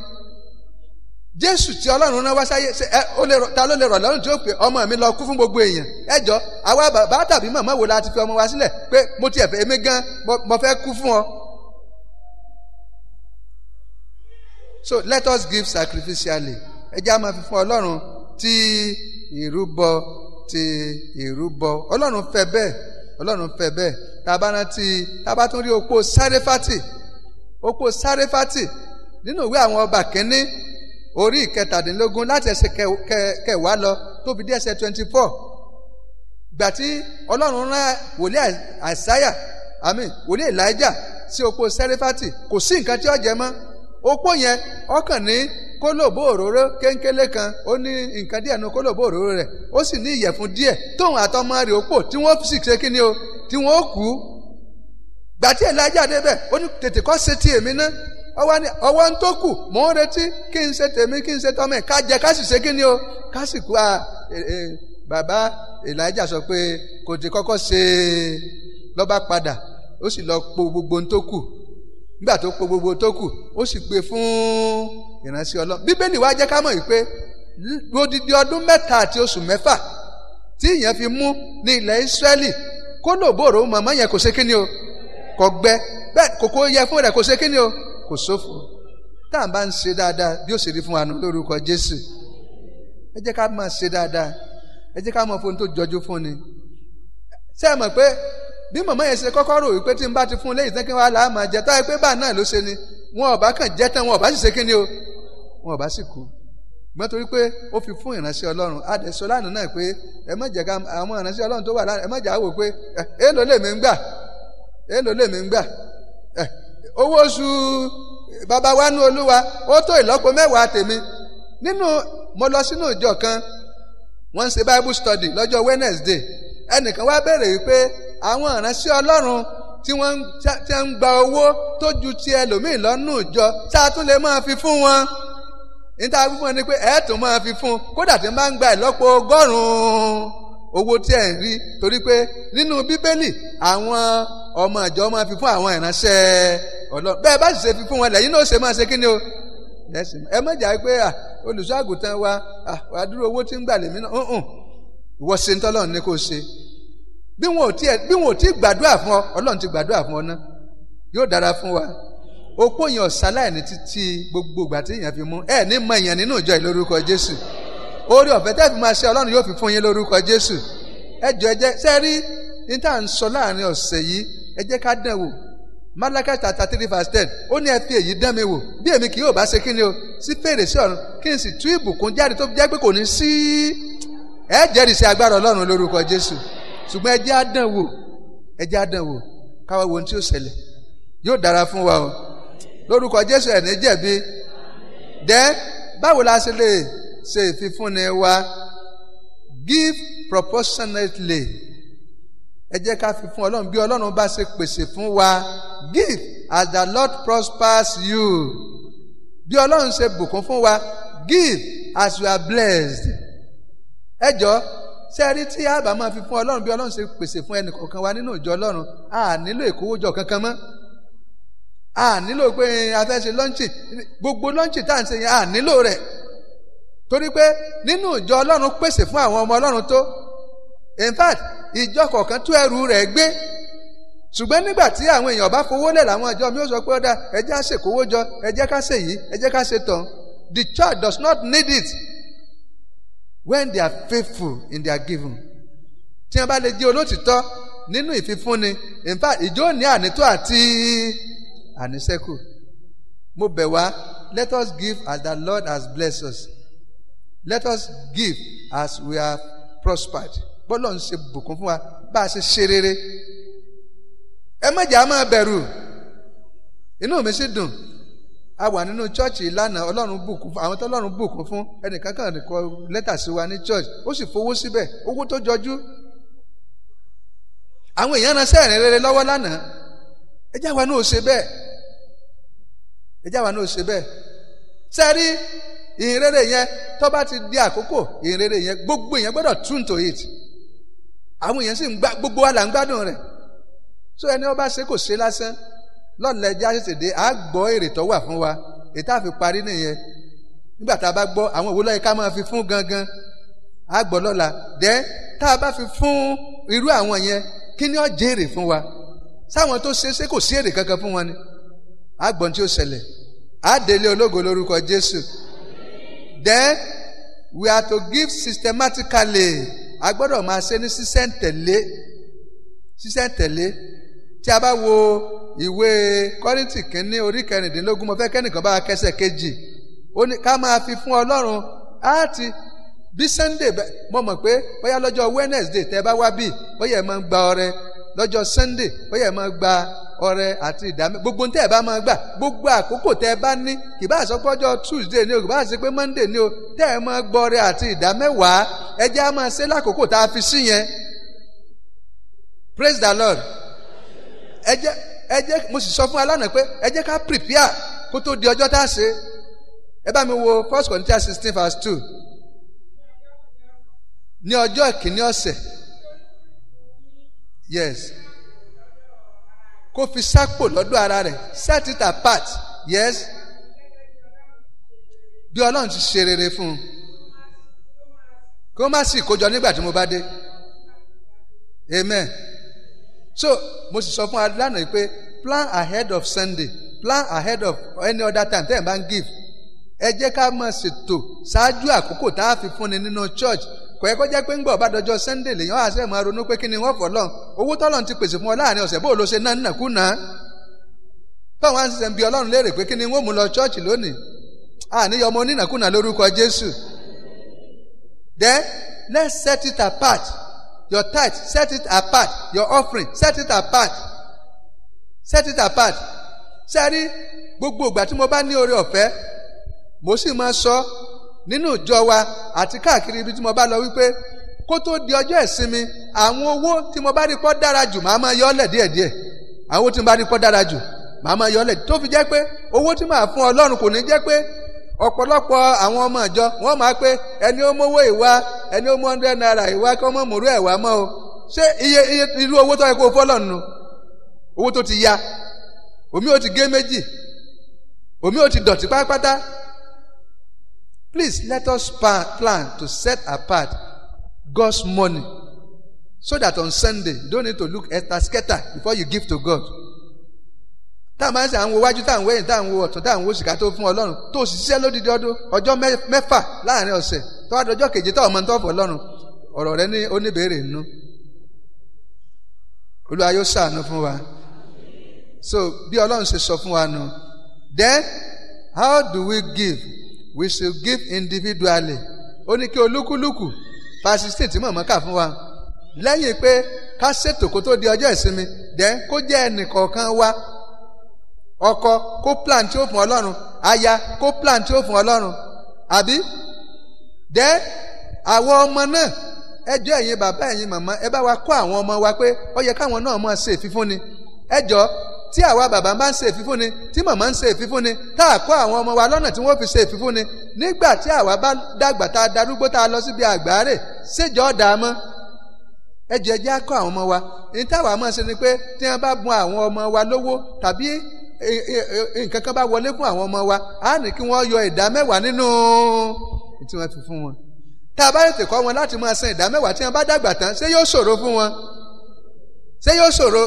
Jésù tí Ọlọ́run rán wá sáyé, ta ló lè rọ̀ lọ́rùn tí ó pè ọmọ mi lọ kú fún gbogbo èèyàn? ẹjọ́ àwa bàbá tàbí màmá wo la ti fi ọmọ wa sílẹ̀ pé mo tiẹ̀ fẹ́ èmi gan mo fẹ́ kú fún ọ. So let us give sacrificially. ẹ jẹ́ á máa fi fún Ọlọ́run tí ìrúbọ. Ọlọ́run fẹ́ bẹ́ẹ̀, Ọlọ́run fẹ́ bẹ́ẹ̀. tábà tún rí opó Sáréfátì nínú ìwé àwọn ọba kínní orí 17 láti ẹsẹ̀ kẹwàá lọ tó fi dé ẹsẹ̀ 24. gbà tí Ọlọ́run rán wòlíì Elijah sí opó Sáréfátì, kò sí nǹkan tí ó jẹ mọ́. opó yẹn ọkàn ní kólòbó òróró kéńkélé kan, ó ní nǹkan díẹ̀ nu kólòbó òróró rẹ̀, ó sì ní ìyẹ̀fun díẹ̀ tóun àtọmọ rẹ̀ opó tí wọ́n sì ṣe kí ni o, tí wọ́n kú. gbà tí Elijah débẹ̀ ó ní tètè kọ́ ṣe ti èmi ná, ọwọ́ ń tó kù mò ń retí kí n ṣe tèmi kí n ṣe tọ́mẹ̀ ká jẹ ká sì ṣe kí ni o, ká sì kú. bàbá Elijah sọ pé kò tí kọ́kọ́ ṣe lọ́ba padà, ó sì lọ po gbogbo ń tó kù. nígbà tó po gbogbo tó kù ó sì gbé fún ìránṣẹ́ Ọlọ́run. Bíbélì wá jẹ́ ká mọ̀ wípé odidi ọdún 3 àti oṣù 6 tí ìyẹn fi mú ní ilẹ̀ Ísírẹ́lì, kólòbòrò mọ̀mọ́ yẹn kò ṣe kí ni o, kò gbẹ, bẹ́ẹ̀ kòkó yẹ fún rẹ̀ kò ṣe kí ni o, kò ṣófo. tá à ń bá ń ṣe dáadáa bí ó ṣe rí fún wa nù lórúkọ Jésù. ẹ jẹ́ ká máa ṣe dáadáa, ẹ jẹ́ ká mọ̀ fún tó jọjú fún ni. ṣé ẹ mọ̀ pé bí mọ̀mọ́ yẹn ṣe kọ́kọ́ rò wípé tí n bá ti fún un léyìí tán kí wọ́n á là á máa jẹ, tó yẹ pé báà náà ló ṣe ni, wọn ò bá kàn jẹ́ tán, wọn ò bá sì ṣe kí ni o, wọn ò bá sì kú. gbọ́n torí pé ó fi fún ìránṣẹ́ Ọlọ́run. adẹ̀sọ lánàá náà pé ẹ má jẹ́ ká àwọn ìránṣẹ́ Ọlọ́run tó wà lánàá ẹ má jà wò pé èèlò lèmi ń gbà, owó oṣù bàbá wa nú Olúwa ó tó ìlọ́po 10 tèmi. mo lọ sínú ìjọ kan, wọ́n ń ṣe Bible study lọ́jọ́ Wednesday. ẹnìkan wá béèrè wípé àwọn ìránṣẹ́ Ọlọ́run tí wọ́n ń gba owó tó ju ti ẹlòmíì lọ́nù ìjọ, ṣáà tún lè máa fi fún wọn? níta fún wọn ni pé tún máa fi fún, kódà tí wọ́n bá ń gba ìlọ́po 100 owó tí ẹ̀ ń rí, torí pé nínú Bíbélì àwọn ọmọ ìjọ máa fi fún àwọn ìránṣẹ́ Ọlọ́run. bẹ́ẹ̀ bá sì ṣe fi fún wọn lẹ́yìn náà ṣe máa ṣe kí ni o. ẹ má jà pé olùṣọ́ àgùntàn wa àdúró owó tí ń gbà lèmi náà, ìwọ ṣe ń tọ́lọ́run ní kò ṣe. bí wọn ò tí gbàdúrà fún ọ, Ọlọ́run ti gbàdúrà fún ọ ná, yóò dára fún wa. opó yẹn ọ̀sálàì ní títí gbogbo ìgbà tí èèyàn fi mú ní mọ èèyàn nínú ìjọ yìí lórúkọ Jésù. oore ọ̀fẹ́ tẹ́ fi máa ṣe Ọlọ́run yóò fi fún yín lórúkọ Jésù. ẹ jẹ́ ṣe rí ní tá à ń sọ láàrin ọ̀sẹ̀ yìí, ẹ jẹ́ ká dán wò. Málákì chapter 3 verse 10 ó ní ẹ fi èyí dán mi wò bí èmi kì yóò bá ṣe kí ni o, sí fèrèsé ọ̀run kí n sì tú ìbùkún jáde tó jẹ́ pé kò ní sí. ẹ jẹ́rìí sí agbára Ọlọ́run lórúkọ Jésù. ṣùgbọ́n ẹ jẹ́ á dán wò, káwá wo ohun tí ó ṣẹlẹ̀. yóò dára fún wa o lórúkọ Jésù ẹ̀ ní jẹ̀bi. Then báwo la ṣe lè ṣe ìfifúnni wa? Give proportionately. Ẹ jẹ́ ká fi fún Ọlọ́run bí Ọlọ́run bá ṣe pèsè fún wa. Give as the Lord prospers you. Bí Ọlọ́run ṣe bùkún fún wa, give as you are blessed. Ẹ jọ̀ọ́ ṣé rí tí a bá máa fi fún Ọlọ́run bí Ọlọ́run ṣe pèsè fún ẹnì kọ̀ọ̀kan wa nínú ìjọ Ọlọ́run, a nílò ìkówójọ kankan mọ́. A nílò pé a fẹ́ ṣe lọ́ńchì, gbogbo lọ́ńchì tá à ń ṣe yẹn a nílò rẹ̀. Torí pé nínú ìjọ Ọlọ́run pèsè fún àwọn ọmọ Ọlọ́run tó. In fact, ìjọ kọ̀ọ̀kan tú ẹrù rẹ̀ gbé. Ṣùgbọ́n nígbà tí àwọn èèyàn bá fowó lẹ̀ láwọn ìjọ mi ó sọ pé ọ̀dà ẹ jẹ́ á ṣèkówójọ, ẹ jẹ́ ká ṣe yìí, ẹ jẹ́ ká ṣe tán. The church does not need it when they are faithful in their giving. Tí wọ́n bá lè jẹ́ olótìtọ́ nínú ìfifúnni, in fact ìjọ ní ànító àti àníṣẹ́kù. Mo bẹ̀ wá, let us give as the Lord has blessed us. Let us give as we are prospered. Bọ́lá ń ṣe bùkún fún wa bá a ṣe ṣe rere. Ẹ má jẹ́ á máa bẹ̀rù. Inú mi sì dùn. A wà nínú chọ́ọ̀chì lánàá, Ọlọ́run bùkún fún àwọn tó Ọlọ́run bùkún fún ẹnìkan kan kọ lẹ́tà sí wa ní church, ó sì fowó síbẹ̀, owó tó jọjú. Àwọn èèyàn ránṣẹ́ ìrìn rere lọ́wọ́ lánàá. Ẹ jẹ́ àwa náà ó ṣe bẹ́ẹ̀. Ẹ jẹ́ àwa náà ó ṣe bẹ́ẹ̀. Sẹ́rí ìhìn rere yẹn tó bá ti di àkókò ìhìn rere yẹn gbogbo èèyàn gbọ́dọ̀ tune to it. Àwọn èèyàn sì ń gbá gbogbo wa là ń gbádùn rẹ̀. So ẹni ó bá ṣe kò ṣe lásán. Lọ́ọ̀lẹ́ ẹja ṣèṣe dé a gbọ́ èrè tó wà fún wa ètò àfi parí nìyẹn. Nígbà tá a bá gbọ́ àwọn òwúlọ́ yẹn ká máa fi fún gangan a gbọ́ lọ́la. Dẹ́ tá a bá fi fún irú àwọn yẹn kí ni ó jẹ́ èrè fún wa? Sáwọn tó ṣe kò sí èrè kankan fún wọn ni. A gbọ́n tí ó ṣẹlẹ̀ a délé ológo lórúkọ Jésù. Then we are to give systematically. A gbọ́dọ̀ máa ṣe ní sísẹ̀ntẹ̀lé. Tí a bá wo ìwé Kọ́ríńtì kínní orí 16 mo fẹ́ kẹ́nìkan bá kẹsẹ̀ kejì ó ní ká máa fi fún Ọlọ́run àti bí Sunday mo mọ̀ pé bóyá lọ́jọ́ Wednesday tẹ́ bá wá bí bóyá ẹ máa gba ọrẹ lọ́jọ́ Sunday bóyá ẹ máa gba ọrẹ àti ìdámẹ́ gbogbo tẹ́ ẹ bá máa gbà gbogbo àkókò tẹ́ ẹ bá ní kì bá sọ pé ọjọ́ Tuesday ni o kì bá ṣe pé Monday ni o tẹ́ ẹ máa gbọ́ ọrẹ àti ìdámẹ́wàá ẹ jẹ́ á máa ṣe lákòókò tá a fi sí yẹn. Praise the Lord. Ẹ jẹ́ mo sì sọ fún alánà pé ẹ jẹ́ ká prepare kó tó di ọjọ́ tá a ṣe. Ẹ bá mi wo 1 Corinthians 16:2. Ní ọjọ́ ìkíní ọ̀sẹ̀. Yes. Kó fi sápò lọ́dọ̀ ara rẹ̀. Set it apart. Yes. Bí Ọlọ́run ti ṣe rere fún un. Kó má sì kójọ nígbà tí mo bá dé. Amen. So mo sì sọ fún alánà yìí pé plan ahead of Sunday, plan ahead of any other time tẹ́ ẹ̀ bá ń give. Ẹ jẹ́ ká máa ṣètò ṣáájú àkókò tá a fi fúnni nínú church. Kò yẹ kó jẹ́ pé ń gbọ́ ọ̀bádọ́jọ́ Sunday lèyàn á ṣe máa ronú pé kí ni wọ́n fọ́ lọ́n. Owó tọ́lọ́run ti pèsè fún ọ láàrin ọ̀sẹ̀ bó ló ṣe náà nàkúnà. Tọ́wọ́n á ṣiṣẹ́ ń bi Ọlọ́run léèrè pé kí ni wọ́n mú lọ church lónìí. Àníyàn ọmọ onínàkúnà lórúkọ Jésù. Then let's set it apart. Your tithe, set it apart. Your offering, set it apart. Set it apart. Sẹ́rí gbogbo ìgbà tí mo bá ní oore ọ̀fẹ́ mo sì máa sọ nínú ìjọ wa àti káàkiri ibi tí mo bá lọ wípé kó tó di ọjọ́ ìsinmi àwọn owó tí mo bá rí pọ́ dára jù màá máa yọ ọ́lẹ̀ díẹ̀díẹ̀. Àwọn owó tí mo bá rí pọ́ dára jù màá máa yọ ọ́lẹ̀ tó fi jẹ́ pé owó tí màá fún Ọlọ́run kò ní jẹ́ pé ọ̀pọ̀lọpọ̀ àwọn ọmọ ìjọ wọ́n máa pé ẹni ó mówó ìwá ẹni ó mú 100 naira ìwá kọ́ mọ́ mòrú ẹ̀wà mọ́ o. Ṣé iye irú owó tó yẹ kó fọ́lọ́run nu? Owó tó ti ya omi ò ti gé méjì omi ò ti dọ̀tí pátápátá. Please let us plan to set apart God's money so that on Sunday you don't need to look scatter before you give to God. Tá a máa ń ṣe àwọn wájú tá à ń wẹ̀yìn tá à ń wo ọ̀tún tá à ń wo sìkà tó fún Ọlọ́run tó sì ṣiṣẹ́ lódìdí ọjọ́ mẹ́fà láàrin ọ̀sẹ̀ tó wá dọjọ́ keje tó ọmọ tó fún Ọlọ́run ọ̀rọ̀ rẹ ní oníbèrè nínú. Olúwa yóò ṣàánú fún wa. So bí Ọlọ́run ṣe sọ fún wa nù. Then how do we give? We should give individually. Ó ní kí olúkúlùkù verse 16 tí mọ̀mọ́ kà fún wa. Lẹ́yìn pé ká ṣètò kó tó di ọjọ́ ìsinmi then kó jẹ́ ẹnìkọ̀ọ̀kan wa ọkọ kó plan tí ó fún Ọlọ́run, aya kó plan tí ó fún Ọlọ́run, àbí dẹ́ àwọn ọmọ náà ẹjọ́ ẹ̀yin bàbá ẹ̀yin màmá ẹ bá wa kọ́ àwọn ọmọ wa pé ó yẹ káwọn náà máa ṣe ìfifúnni. ẹjọ́ tí àwa bàbá bá ń ṣe ìfifúnni tí màmá ń ṣe ìfifúnni tá a kọ́ àwọn ọmọ wa lọ́nà tí wọ́n fi ṣe ìfifúnni nígbà tí àwa bá dàgbà tá a darúgbó tá a lọ síbi àgbáre ṣèjọ́ dà á mọ́. ẹjọ́ ẹjẹ́ á kọ́ àwọn ọmọ wa ní táwa máa ṣe ni pé tí wọ́n bá bùn àwọn ọmọ wa lówó tàbí nǹkan kan bá wọlé fún àwọn ọmọ wa á ní kí wọ́n yọ ìdá mẹ́wàá nínú tí wọ́n fi fún wọn. tá a bá tètè kọ́ wọn láti máa san ìdá mẹ́wàá tí wọ́n bá dàgbà tán ṣé yóò ṣòro fún wọn? ṣé yóò ṣòro?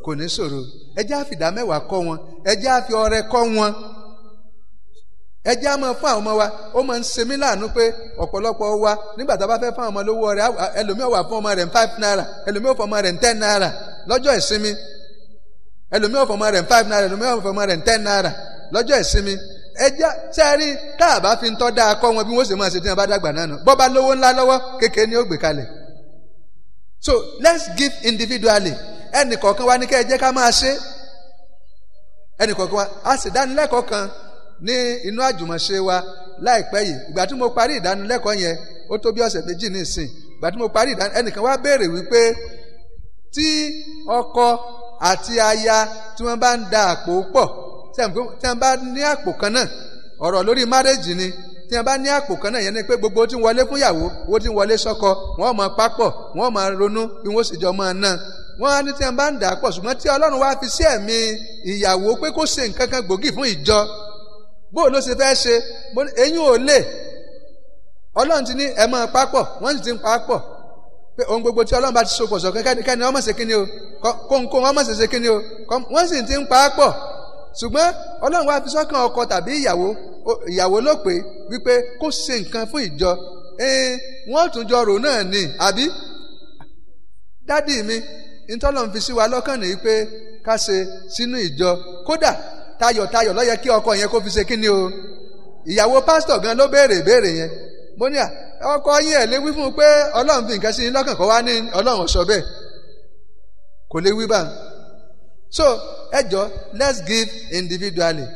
kò ní ṣòro. ẹ jẹ́ á fi ìdá mẹ́wàá kọ́ wọn, ẹ jẹ́ á fi ọrẹ kọ́ wọn, ẹ jẹ́ á máa fún àwọn ọmọ wa. ó máa ń ṣe mí láàánú pé ọ̀pọ̀lọpọ̀ wa nígbà tá a bá fẹ́ fún àwọn ọmọ lówó ọrẹ ẹlòmíì wà fún ọmọ rẹ̀ 5 naira, ẹlòmíì fún ọmọ rẹ̀ 10 naira lọ́jọ́ ìsinmi, ẹlòmíì fún ọmọ rẹ̀ 5 naira, ẹlòmíì fún ọmọ rẹ̀ 10 naira lọ́jọ́ ìsinmi. ẹjẹ́ sẹ́rí tá a bá fi ń tọ́ dáa kọ́ wọn bí wọ́n ṣe máa ṣe tí wọ́n bá dàgbà náà nù. bọ́ bá lówó ńlá lọ́wọ́ kékeré ni ó gbé kalẹ̀. So let's give individually. ẹnì kọ̀ọ̀kan wa ní kẹ́ ẹ jẹ́ ká máa ṣe. ẹnì kọ̀ọ̀kan wa a sì dánilẹ́kọ̀ọ́ kan ní inú àjùmọ̀ṣe wa láìpẹ́ yìí. ìgbà tí mo parí ìdánilẹ́kọ̀ọ́ yẹn ó tó bí ọ̀sẹ̀ méjì ní ìsìn. ìgbà tí mo parí ẹnìkan wá béèrè wípé tí ọkọ àti aya tí wọ́n bá ń da àpò pọ̀ tí wọ́n bá ní àpò kan náà, ọ̀rọ̀ lórí márẹ́jì ni, tí wọ́n bá ní àpò kan náà yẹn ni pé gbogbo tí ń wọlé fún ìyàwó owó tí ń wọlé sọ́kọ wọ́n máa papọ̀, wọ́n máa ronú bí wọ́n sì jọ máa ná. wọ́n á ní tí wọ́n bá ń dà pọ̀, ṣùgbọ́n tí Ọlọ́run wá fi sí ẹ̀mí ìyàwó pé kó ṣe nǹkan kan gbòógì fún ìjọ, bó ló ṣe fẹ́ ṣe? eyín ò lè. Ọlọ́run ti ní ẹ máa papọ̀, wọ́n sì ti ń papọ̀ pé ohun gbogbo tí Ọlọ́run bá ti so pọ̀ sọ kẹ́kẹ́ ọmọ ṣe kíni o, kóńkóń ọmọ ṣe kíni o, wọ́n sì ti ń papọ̀. ṣùgbọ́n Ọlọ́run wá fi sọ́kàn ọkọ tàbí ìyàwó ló pé wípé kó ṣe nǹkan fún ìjọ. wọ́n tún jọ rò náà ni, àbí? dádì mi ìtọ́lọ́run fi sí wa lọ́kàn nìyí pé ká ṣe sínú ìjọ. kódà tayọ̀tayọ̀ ló yẹ kí ọkọ yẹn kó fi ṣe kíni o. ìyàwó pásítọ̀ gan ló béèrè ìbéèrè yẹn. mo ní ọkọ yín ẹ̀ lè wí fún un pé Ọlọ́run fi nǹkan sí yín lọ́kàn kó wá ní Ọlọ́run sọ bẹ́ẹ̀, kò lè wí bá. So ẹ jọ let's give individually.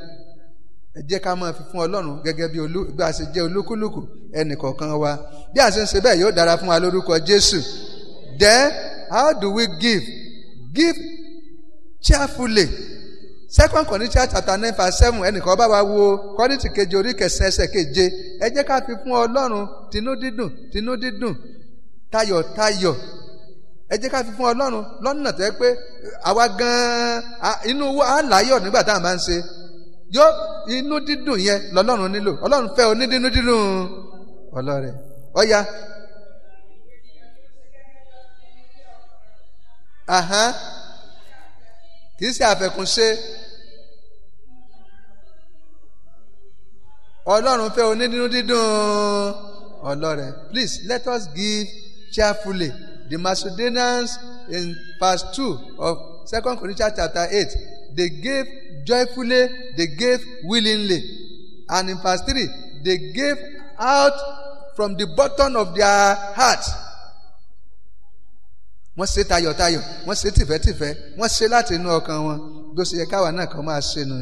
ẹ jẹ́ ká máa fi fún Ọlọ́run gẹ́gẹ́ bí a ṣe jẹ́ olúkúlùkù ẹnìkọ̀ọ̀kan wa. bí a ṣe ń ṣe bẹ́ẹ̀ yóò dára fún wa lórúkọ Jésù. Then how do we give? Give cheerfully. 2 Corinthians chapter 9 verse 7 ẹnìkan bá wa wo Kọ́ríńtì kejì orí kẹsàn-án ẹsẹ̀ keje. ẹ jẹ́ ká fi fún Ọlọ́run tinú dídùn tayọ̀tayọ̀. ẹ jẹ́ ká fi fún Ọlọ́run lọ́nà tẹ́ pé àwa gan-an inú wa á láyọ̀ nígbà tá à ń bá ń ṣe. inú dídùn yẹn lọ́lọ́run nílò. Ọlọ́run fẹ́ onídínú dídùn ọlọ́rẹ̀. ọ̀ya kì í ṣe àfẹ̀kùnṣe. Ọlọ́run fẹ́ onídínú dídùn ọlọ́rẹ̀. Please let us give cheerfully. The Macedonians in verse 2 of 2 Corinthians chapter 8, they gave joyfully, they gave willingly. And in verse 3, they gave out from the bottom of their heart. Wọ́n ṣe tayọ̀tayọ̀, wọ́n ṣe tìfẹ́tìfẹ́, wọ́n ṣe láti inú ọkàn wọn. Bí ó ṣe yẹ káwa náà kàn máa ṣe nù.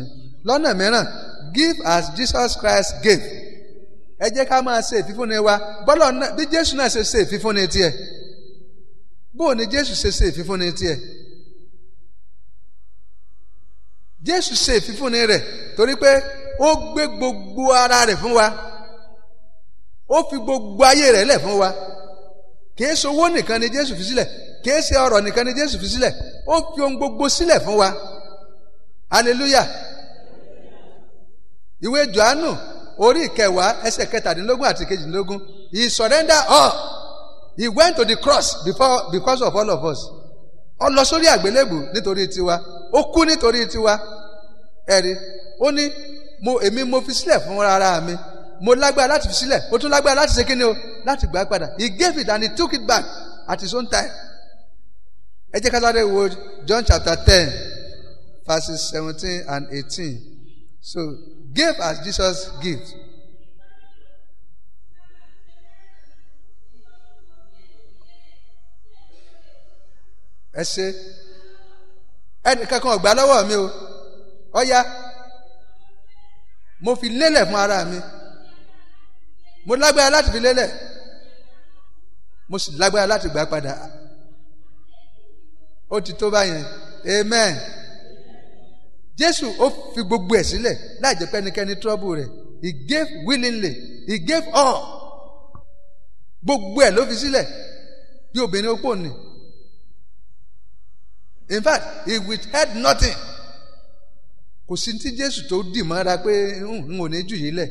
Lọ́nà mìíràn, give as Jesus Christ gave. Ẹ jẹ́ ká máa ṣe ìfífúnni wa. Bọ́lọ̀ náà bí Jésù náà ṣe ìfífúnni tiẹ̀. Bóò ni Jésù ṣe ìfífúnni tiẹ̀? Jésù ṣe ìfífúnni rẹ̀ torí pé ó gbé gbogbo ara rẹ̀ fún wa. Ó fi gbogbo ayé rẹ̀ lẹ̀ fún wa. Kìí ṣe owó nìkan ni Jésù fi sílẹ̀, kìí ṣe ọrọ̀ nìkan ni Jésù fi sílẹ̀, ó fi ohun gbogbo sílẹ̀ fún wa. Hallelujah. Ìwé Jòhánù orí 10 ẹsẹ̀ 17 àti 18. He surrendered all. He went to the cross because of all of us. Ó lọ sórí àgbélébù nítorí tiwa, ó kú nítorí tiwa. Ẹ̀rí, ó ní èmi mo fi sílẹ̀ fún ara mi. Mo lágbára láti fi sílẹ̀, mo tún lágbára láti ṣe kíni o, láti gbà padà. He gave it and he took it back at his own time. Ẹ jẹ́ ká sáré wo John chapter 10 verses 17 and 18. So give as Jesus gives. Ẹ ṣe ẹnìkan kan ò gbà lọ́wọ́ mi o. ọ̀ya mo fi lélẹ̀ fún ara mi, mo lágbára láti fi lélẹ̀, mo sì lágbára láti gbà padà. Ó ti tó báyẹn. Amen. Jésù ó fi gbogbo ẹ̀ sílẹ̀ láì jẹ́ pé ẹnikẹ́ni trouble rẹ̀. He gave willingly. He gave all. Gbogbo ẹ̀ ló fi sílẹ̀ bí obìnrin opó ni. In fact, he withheld nothing. Kò sí tí Jésù tó dì mọ́ra pé n ò ní jù yìí lẹ̀.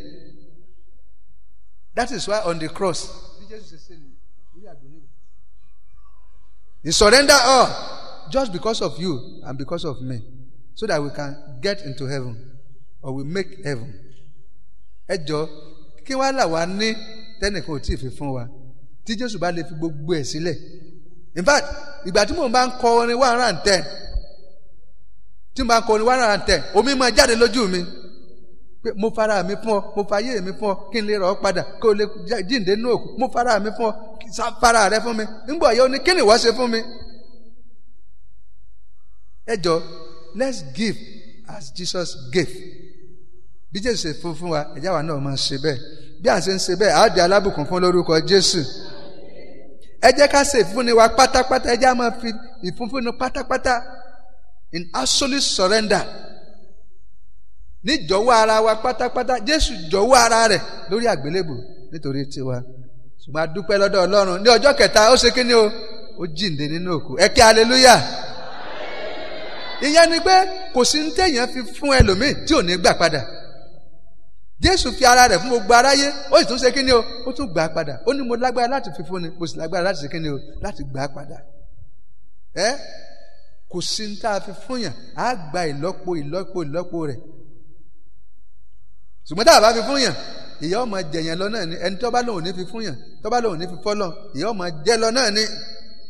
That is why on the cross, he surrendered all just because of you and because of me, so that we can get into heaven, or we make heaven. Ẹ jọ̀ọ́, kí wá là wá ní tẹ́nìkan ò tí ì fi fún wa tí Jésù bá lè fi gbogbo ẹ̀ sílẹ̀. In fact, ìgbà tí mo bá ń kọ orin 110, tí mo bá ń kọ orin 110, omi máa jáde lójú mi pé mo fara mi fún ọ, mo fayé mi fún ọ, kí n lè rọ̀ ọ́ padà, kí o lè jíǹde nínú òkú, mo fara mi fún ọ, fara rẹ fún mi. Nígbà yẹn ó ní kí ni ìwọ ṣe fún mi? Ẹ jọ̀ọ́, let's give as Jesus gave. Bí Jésù ṣe fún wa, ẹ̀já wa náà máa ṣe bẹ́ẹ̀. Bí à ń ṣe ń ṣe bẹ́ẹ̀, á di alábùkún fún lórúkọ Jésù. Ẹ jẹ́ ká ṣe ìfúnni wa pátápátá, ẹ jẹ́ á máa fi ìfúnni pátápátá in absolute surrender. Ní jọ̀wọ́ ara wa pátápátá. Jésù jọ̀wọ́ ara rẹ̀ lórí àgbélébù nítorí tiwa. Ṣùgbọ́n a dúpẹ́ lọ́dọ̀ Ọlọ́run. Ní ọjọ́ kẹta ó ṣe kíni o? Ó jíǹde nínú òkú. Ẹ kí hallelujah. Ìyẹn ni pé kò sí ní téèyàn fi fún ẹlòmíì tí ò ní gbà padà. Jésù fi ara rẹ̀ fún gbogbo aráyé, ó sì tún ṣe kíni o? Ó tún gbà padà. Ó ní mo lágbára láti fi fún ni, mo sì lágbára láti ṣe kíni o? Láti gbà padà. Kò sí ní tá a fi fún yàn, á gba ìlọ́po rẹ̀. Ṣùgbọ́n tá a bá fi fún yàn, ìyà ọmọ jẹ̀yàn lọ náà ni. Ẹni tó bá lòun ní fi fún yàn, tó bá lòun ní fi fọ́lọ̀, ìyà ọmọ jẹ́ lọ náà ni.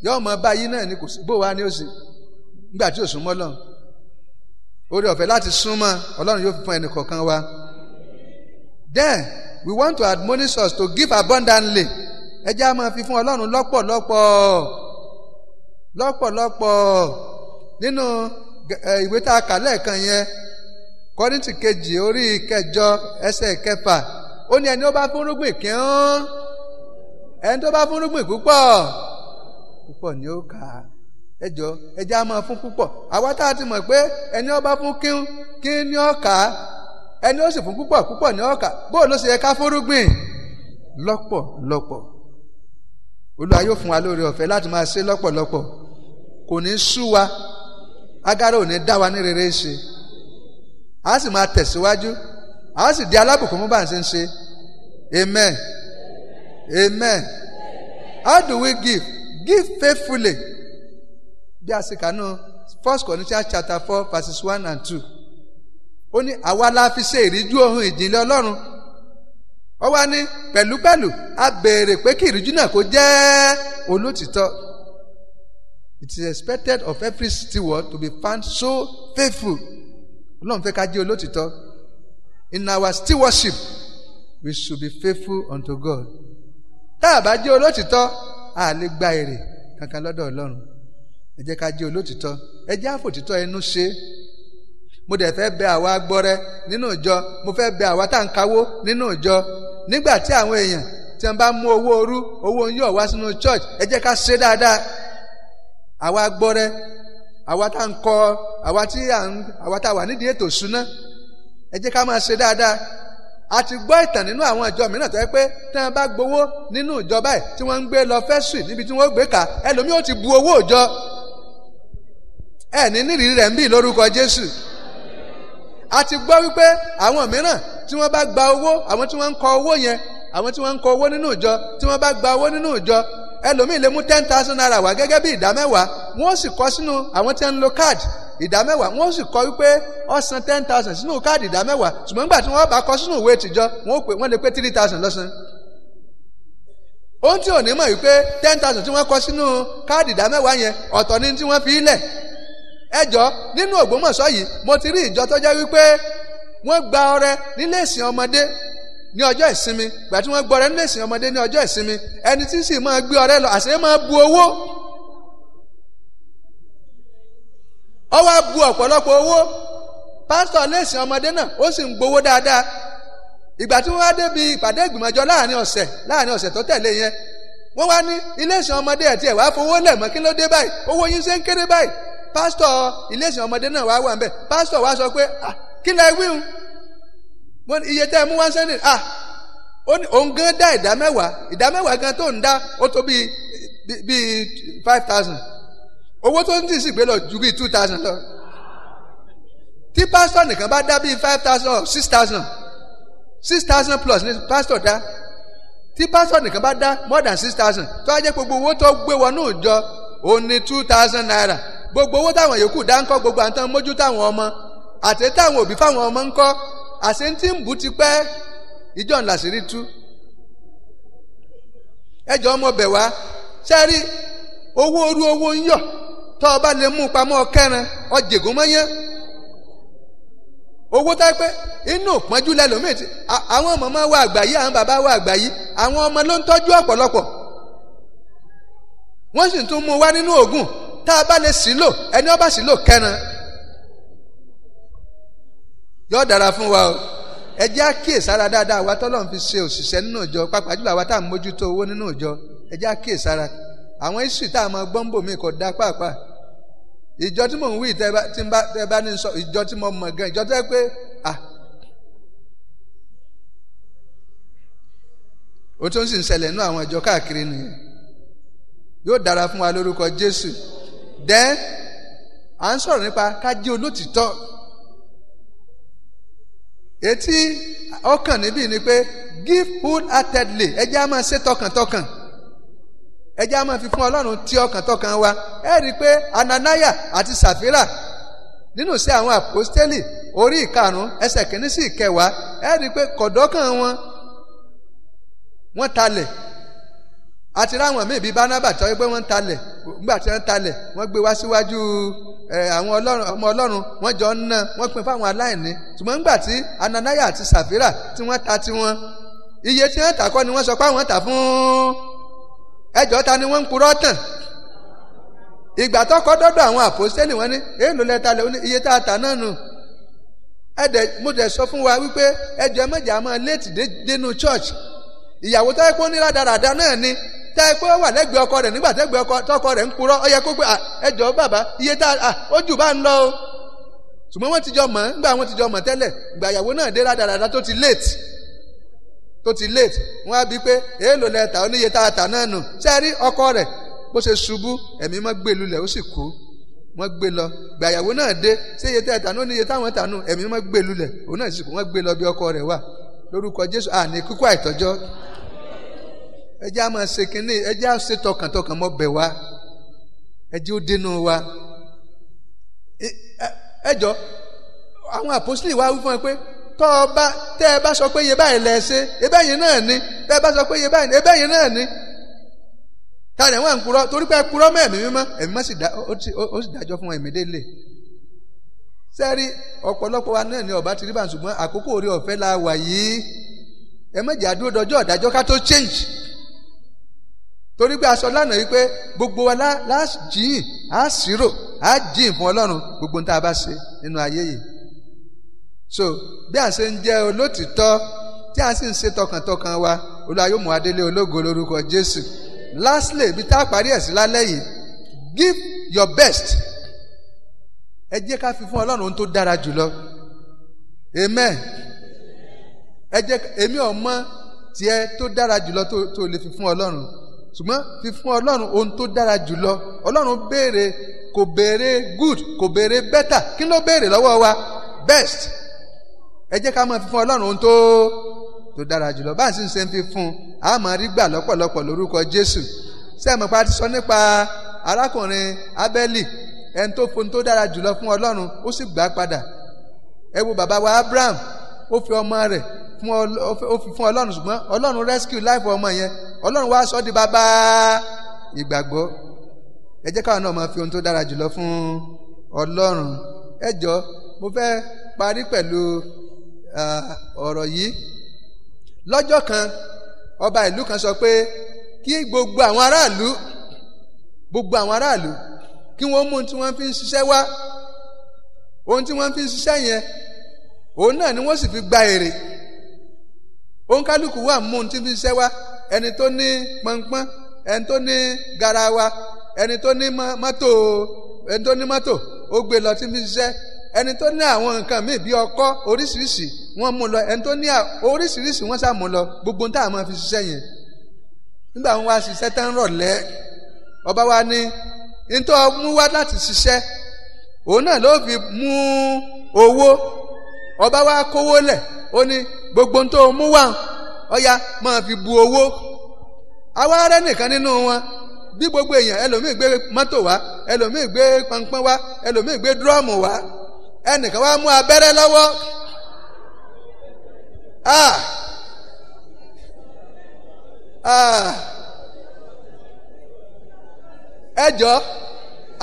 Ìyà ọmọ báyìí náà ni, kò sí bó wa ni ó ṣe nígbà tí ò súnmọ́ Ọlọ́run. Oore ọ̀fẹ́ láti súnmọ́ Ọlọ́run yóò fi fún ẹnì kọ̀ọ̀kan wa. Then we want to admonish us to give abundantly. Ẹ jẹ́ á máa fi fún Ọlọ́run lọ́pọ̀lọpọ̀. Nínú ìwé tá a kà lẹ́ẹ̀kan yẹn, Kọ́ríńtì kejì orí 9 ẹsẹ̀ 6, ó ní ẹni ó bá fúnrúgbìn kíún, ẹni tó bá fúnrúgbìn púpọ̀ ni ó kà á. Ẹ jọ̀ọ́, ẹ jẹ́ á máa fún púpọ̀. Àwa tá a ti mọ̀ pé ẹni ó bá fún kíún ni ó kà á, ẹni ó sì fún púpọ̀ ni ó kà á. Bó ló ṣe yẹ ká fúnrúgbìn? Lọ́pọ̀lọpọ̀. Olúwa yóò fún wa lóore ọ̀fẹ́ láti máa ṣe lọ́pọ̀lọpọ̀. Kò ní sú wa, agárá ò ní dá wa ní rere ṣe. A sì máa tẹ̀síwájú, a sì di alábùkún fún bá ń ṣe ń ṣe. Amen. Amen. How do we give? Give faithfully. Bí a ṣe kà nínú 1 Corinthians chapter 4 verses 1 and 2. Ó ní àwa la fi ṣe ìríjú ohun ìjìnlẹ̀ Ọlọ́run. Ó wá ní pẹ̀lúpẹ̀lú a béèrè pé kí ìríjú náà kó jẹ́ olótìtọ́. It is expected of every steward to be found so faithful. Ọlọ́run fẹ́ ká jẹ́ olótìtọ́. In our stewardship, we should be faithful unto God. Tá a bá jẹ́ olótìtọ́, a lè gba èrè kankan lọ́dọ̀ Ọlọ́run. Ẹ jẹ́ ká jẹ́ olótìtọ́. Ẹ jẹ́ àfòtítọ́ ẹnu ṣe. Mo dẹ̀ fẹ́ bẹ̀ àwa agbọ́rẹ́ nínú ìjọ. Mo fẹ́ bẹ̀ àwa tá à ń kawó nínú ìjọ. Nígbà tí àwọn èèyàn tí wọ́n bá mú owó ń yọ̀ wá sínú church, ẹ jẹ́ ká ṣe dáadáa. Àwa agbọ́rẹ́, àwa tá à ń kọ́, àwa tá a wà nídìí ètò ìṣúná, ẹ jẹ́ ká máa ṣe dáadáa. A ti gbọ́ ìtàn nínú àwọn ìjọ mìíràn tó yẹ pé tí wọ́n bá gbowó nínú ìjọ báyìí tí wọ́n ń gbé lọ fẹ́sùn níbi tí wọ́n gbé kà, ẹlòmíì ó ti bu owó ìjọ. Ẹ ní nírìírí rẹ̀ ń bì lórúkọ Jésù. A ti gbọ́ wípé àwọn mìíràn tí wọ́n bá gba owó, àwọn tí wọ́n ń kọ owó yẹn, àwọn tí wọ́n ń kọ owó nínú ìjọ, tí wọ́n bá gba owó nínú ìjọ, ẹlòmíì lè mú 10,000 naira wá gẹ́gẹ́ bí ìdámẹ́wàá. Wọ́n sì kọ sínú àwọn tí wọ́n ń lo káàdì ìdámẹ́wàá. Wọ́n sì kọ wípé ó san 10,000 sínú káàdì ìdámẹ́wàá. Ṣùgbọ́n nígbà tí wọ́n bá kọ sínú ìwé ìtìjọ, wọ́n lè pé 3,000 lọ́sàn. Ohun tí ò ní mọ̀ wípé 10,000 tí wọ́n kọ sínú káàdì ìdámẹ́wàá yẹn ọ̀tọ̀ ni tí wọ́n fi lẹ̀. Ẹ jọ̀ọ́, nínú Ògbómọ̀ṣọ́ yìí mo ti rí ìjọ tó jẹ́ wípé wọ́n gba ọrẹ nílé ìsìn ọmọdé ní ọjọ́ ìsinmi. Gbà tí wọ́n gbọ́ ọrẹ nílé ìsìn ọmọdé ní ọjọ́ ìsinmi, ẹni tí sì máa gbé ọrẹ lọ àṣẹ máa bu owó. Ó wá bu ọ̀pọ̀lọpọ̀ owó. pásítọ̀ léèsìn ọmọdé náà ó sì ń gbowó dáadáa. Ìgbà tí wọ́n wá débi ìpàdé ìgbìmọ̀jọ láàrin ọ̀sẹ̀ tó tẹ̀lé yẹn, wọ́n wá ní iléèsìn ọmọdé ẹ̀ tí ẹ̀ wá fowó lẹ̀ mọ́, kí ló dé báyìí, owó yín ṣe ń kéré báyìí. Pásítọ̀ iléèsìn ọmọdé náà wá wà ń bẹ̀. Pásítọ̀ wá sọ pé kí lẹ wíhun, iye tẹ́ ẹ mú wá ń sẹ́ni ó ní òun gan dá ìdámẹ́wàá gan tó ń dá ó tó bíi 5,000, owó tó ń tì sí gbé lọ ju bíi 2,000 lọ. Tí pásítọ̀ nìkan bá dá bíi 5,000 or 6,000 plus ní pásítọ̀ dá. Tí pásítọ̀ nìkan bá dá more than 6,000, tó wá jẹ́ gbogbo owó tó gbé wọnú ìjọ òun ní 2,000 naira. Gbogbo owó táwọn yòókù dá ń kọ́, gbogbo àtàn mójú táwọn ọmọ àti táwọn òbí fáwọn ọmọ ń kọ́, àṣẹ ń tí ń bù ti pẹ́ ìjọ ńlá sí rí tú. Ẹjọ́ ọmọ bẹ̀ wá sẹ́rí owó orú owó ń yọ̀ tó o bá lè mú pamọ́ kẹrin ọjẹ̀gùn mọ́yán. Owó tó pé inú pọ́njú lẹ́lòmíì tí àwọn màmá wa àgbà yìí, àwọn bàbá wa àgbà yìí, àwọn ọmọ ló ń tọ́jú ọ̀pọ̀lọpọ̀. Wọ́n sì tún mú wá nínú ògùn tá a bá lè sílò, ẹni ó bá sílò kẹrin yóò dára fún wa o. Ẹ jẹ́ àkíyèsára dáadáa wa tọ́lọ́run fi ṣe òṣìṣẹ́ nínú ìjọ, pàápàá jùlọ àwa tá à ń mójútó owó nínú ìjọ. Ẹ jẹ́ àkíyèsára àwọn iṣu tá a mọ gbọ́nbò mi kò dá pàápàá. Ìjọ tí mò ń wí tẹ́ bá ní sọ, ìjọ tí mo mọ̀ gan, ìjọ tẹ́ pé ó tún sì ń ṣẹlẹ̀ nínú àwọn ìjọ káàkiri nìyẹn. Yóò dára fún wa lórúkọ Jésù. Then à ń sọ̀rọ̀ nípa ká jẹ́ olótìtọ́. Etí ọkàn níbí ni pé give wholeheartedly, ẹ jẹ́ á máa ṣe tọkàntọkàn, ẹ jẹ́ á máa fi fún Ọlọ́run tí ọkàntọkàn wa. Ẹ rí i pé Ananiah àti Sàfírà nínú sí àwọn àpọ́stélì orí 5 ẹsẹ̀ 1 sí 10, ẹ rí i pé kọ̀dọ́kàn wọ́n talẹ̀. Àti ráwọn míì bíi Bánábà tó yẹ pé wọ́n talẹ̀, nígbà tí wọ́n talẹ̀ wọ́n gbé wá síwájú àwọn ọmọ Ọlọ́run, wọ́n jọ ń ná, wọ́n pín fáwọn aláìní. Ṣùgbọ́n nígbà tí Ananiah àti Sàfírà tí wọ́n ta tiwọn, iye tí wọ́n tà kọ́ ni wọ́n sọ pé àwọn tà fún ẹjọ́, ta ni wọ́n ń purọ́ tàn. Ìgbà tó kọ́ dọ́dọ̀ àwọn àpọ́stélì wọn ní èèlò lẹ́ta lẹ́, iye tá a tà náà nù. Mo dẹ̀ sọ fún wa wípé ẹjọ́ mẹ́jà máa léètì dénú church. Ìyàwó tó yẹ kó ní rádaràda náà ni tá ẹ pé ó wà lẹ́gbẹ̀ẹ́ ọkọ rẹ̀, nígbà tẹ́gbẹ̀ẹ́ tọkọ rẹ̀ ń purọ́, ó yẹ kó pé ẹjọ́ bàbá iye tá ó jù bá ń lọ o. Ṣùgbọ́n wọ́n ti jọ mọ̀, nígbà wọ́n ti jọ mọ̀ tẹ́lẹ̀, ìgbà ìyàwó náà dé rádaràda tó ti late wọ́n á bí pé èèlò lẹ́ta oníye tá a tà náà nù. Ṣé ẹ rí ọkọ rẹ̀ bó ṣe ṣubú, ẹ̀mí mọ́ gbé lulẹ̀ ó sì kú, wọ́n gbé lọ. Ìgbà ìyàwó náà dé, ṣé iye tá a tà náà oníye táwọn tà nù, ẹ̀mí mọ́ gbé lulẹ̀ òun náà sì kú, wọ́n gbé lọ bí ọkọ rẹ̀ wà. Lórúkọ Jésù àní kíkú àìtọ́jọ́. Ẹ jẹ́ á máa ṣe kínní, ẹ jẹ́ á ṣe tọkàntọkàn mọ́ bẹ̀ wá, ẹ jẹ́ ó dénú wa. Ẹ jọ àwọn àpọ́sítélì wa wí fún ẹ pé tẹ́ ẹ bá sọ pé iye báyìí lẹ ṣe, ebẹ́ yẹn náà ni, tẹ́ ẹ bá sọ pé iye báyìí, ebẹ́ yẹn náà ni. Táyà wọn ń purọ́ torí pé ẹ purọ́ mọ́ ẹ̀mí mímọ́, ẹ̀mí mímọ́ ó sì dájọ́ fún ẹ̀mí délé. Sẹ́rí ọ̀pọ̀lọpọ̀ wa náà ni ọba ti rí bá, ṣùgbọ́n àkókò orí ọ̀fẹ́ la wà yìí. Ẹ má jẹ́ àdúró dọjọ́ ọ̀dájọ́ ká tó change. Torí pé aṣọ lánàá yìí pé gbogbo wa láàjìn àṣírò àjìn fún Ọlọ́run gbogbo tá a bá ṣe nínú ayé yìí. So bí à ń ṣe ń jẹ́ olótìtọ́ tí à ń sì ń ṣe tọkàntọkàn wa, Olúwa yóò mú adélé ológo lórúkọ Jésù. Lastly, ibi tá a parí ẹ̀ sí lálẹ́ yìí, give your best. Ẹ jẹ́ ká fi fún Ọlọ́run ohun tó dára jùlọ. Amen. Ẹ jẹ́ èmi ọmọ tiẹ̀ tó dára jùlọ tó lè fi fún Ọlọ́run, ṣùgbọ́n fi fún Ọlọ́run ohun tó dára jùlọ. Ọlọ́run béèrè, kò béèrè good, kò béèrè better. Kí ló béèrè lọ́wọ́ wa? Best. Ẹ jẹ́ ká máa fi fún Ọlọ́run ohun tó dára jùlọ. Bá à ń sì ń ṣe ń fi fún a máa rí gbà lọ́pọ̀lọpọ̀ lórúkọ Jésù. Sẹ́ẹ̀mọ̀ pa ti sọ nípa arákùnrin Ábẹ́lì, ẹni tó fún tó dára jùlọ fún Ọlọ́run ó sì gbà padà. Ẹ wo bàbá wa Abraham, ó fi ọmọ rẹ̀ ó fi fún Ọlọ́run, ṣùgbọ́n Ọlọ́run rescue life ọmọ yẹn, Ọlọ́run wá sọ di bàbá ìgbàgbọ́. Ẹ jẹ́ káwọn náà máa fi ohun tó dára jùlọ fún Ọlọ́run. Ẹ jọ mo fẹ́ parí pẹ̀lú ọ̀rọ̀ yìí. Lọ́jọ́ kan ọba ìlú kan sọ pé kí gbogbo àwọn aráàlú kí wọ́n mú tí wọ́n fi ń ṣiṣẹ́ wá. ohun tí wọ́n fi ń ṣiṣẹ́ yẹn òun náà ni wọ́n sì fi gba èrè. òun kálukú wà mú ohun tí fi ń ṣiṣẹ́ wá, ẹni tó ní pọnpọ́n, ẹni tó ní garawa, ẹni tó ní mọ́tò ó gbé lọ tí fi ń ṣiṣẹ́, ẹni tó ní àwọn nǹkan míì bí ọkọ́ oríṣiríṣi wọ́n mú lọ, ẹni tó ní oríṣiríṣi wọ́n sá mú lọ, gbogbo ohun tá a máa fi ṣiṣẹ́ yẹn. nígbà wọn wá ṣiṣẹ́ tán rọ̀lẹ́, ọba wa ní nítorí mú wá láti ṣiṣẹ́ òun náà ló fi mú owó. ọba wa kówó lẹ̀, ó ní gbogbo ohun tó mú wá ọya máa fi bu owó. àwa rẹ̀ nìkan nínú wọn bí gbogbo èèyàn, ẹlòmíì gbé mọ́tò wá, ẹlòmíì gbé pọnpọ́n wá, ẹlòmíì gbé dúrọ́ọ̀mù wá, ẹnìkan wá mú abẹ́rẹ́ lọ́wọ́. ẹjọ́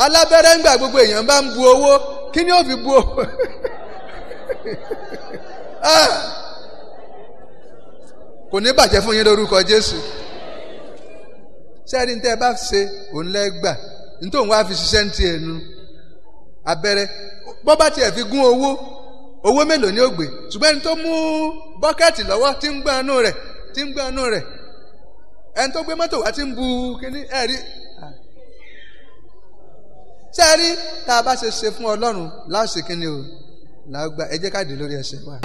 alábẹ́rẹ́ ń gbà gbogbo èèyàn bá ń bu owó, kí ni ó fi bu owó? kò ní bàjẹ́ fún yín lórúkọ Jésù. sẹ́ẹ̀rí ní tẹ́ ẹ bá ṣe òun lẹ́gbà nítorí òun wá fi ṣiṣẹ́ ní tiẹ̀ nu abẹ́rẹ́. bọ́ bá tiẹ̀ fi gún owó mélòó ni ó gbé? ṣùgbọ́n ẹni tó mú bọ́kẹ́ẹ̀tì lọ́wọ́ tí ń gbọ́n inú rẹ̀, ẹni tó gbé mọ́tò wá tí ń bu kíní ẹ̀rí. sẹ́ẹ̀rí tá a bá ṣe fún Ọlọ́run láṣẹ kíní o làá gba. ẹ jẹ́ ká dé lórí ẹsẹ̀ wa.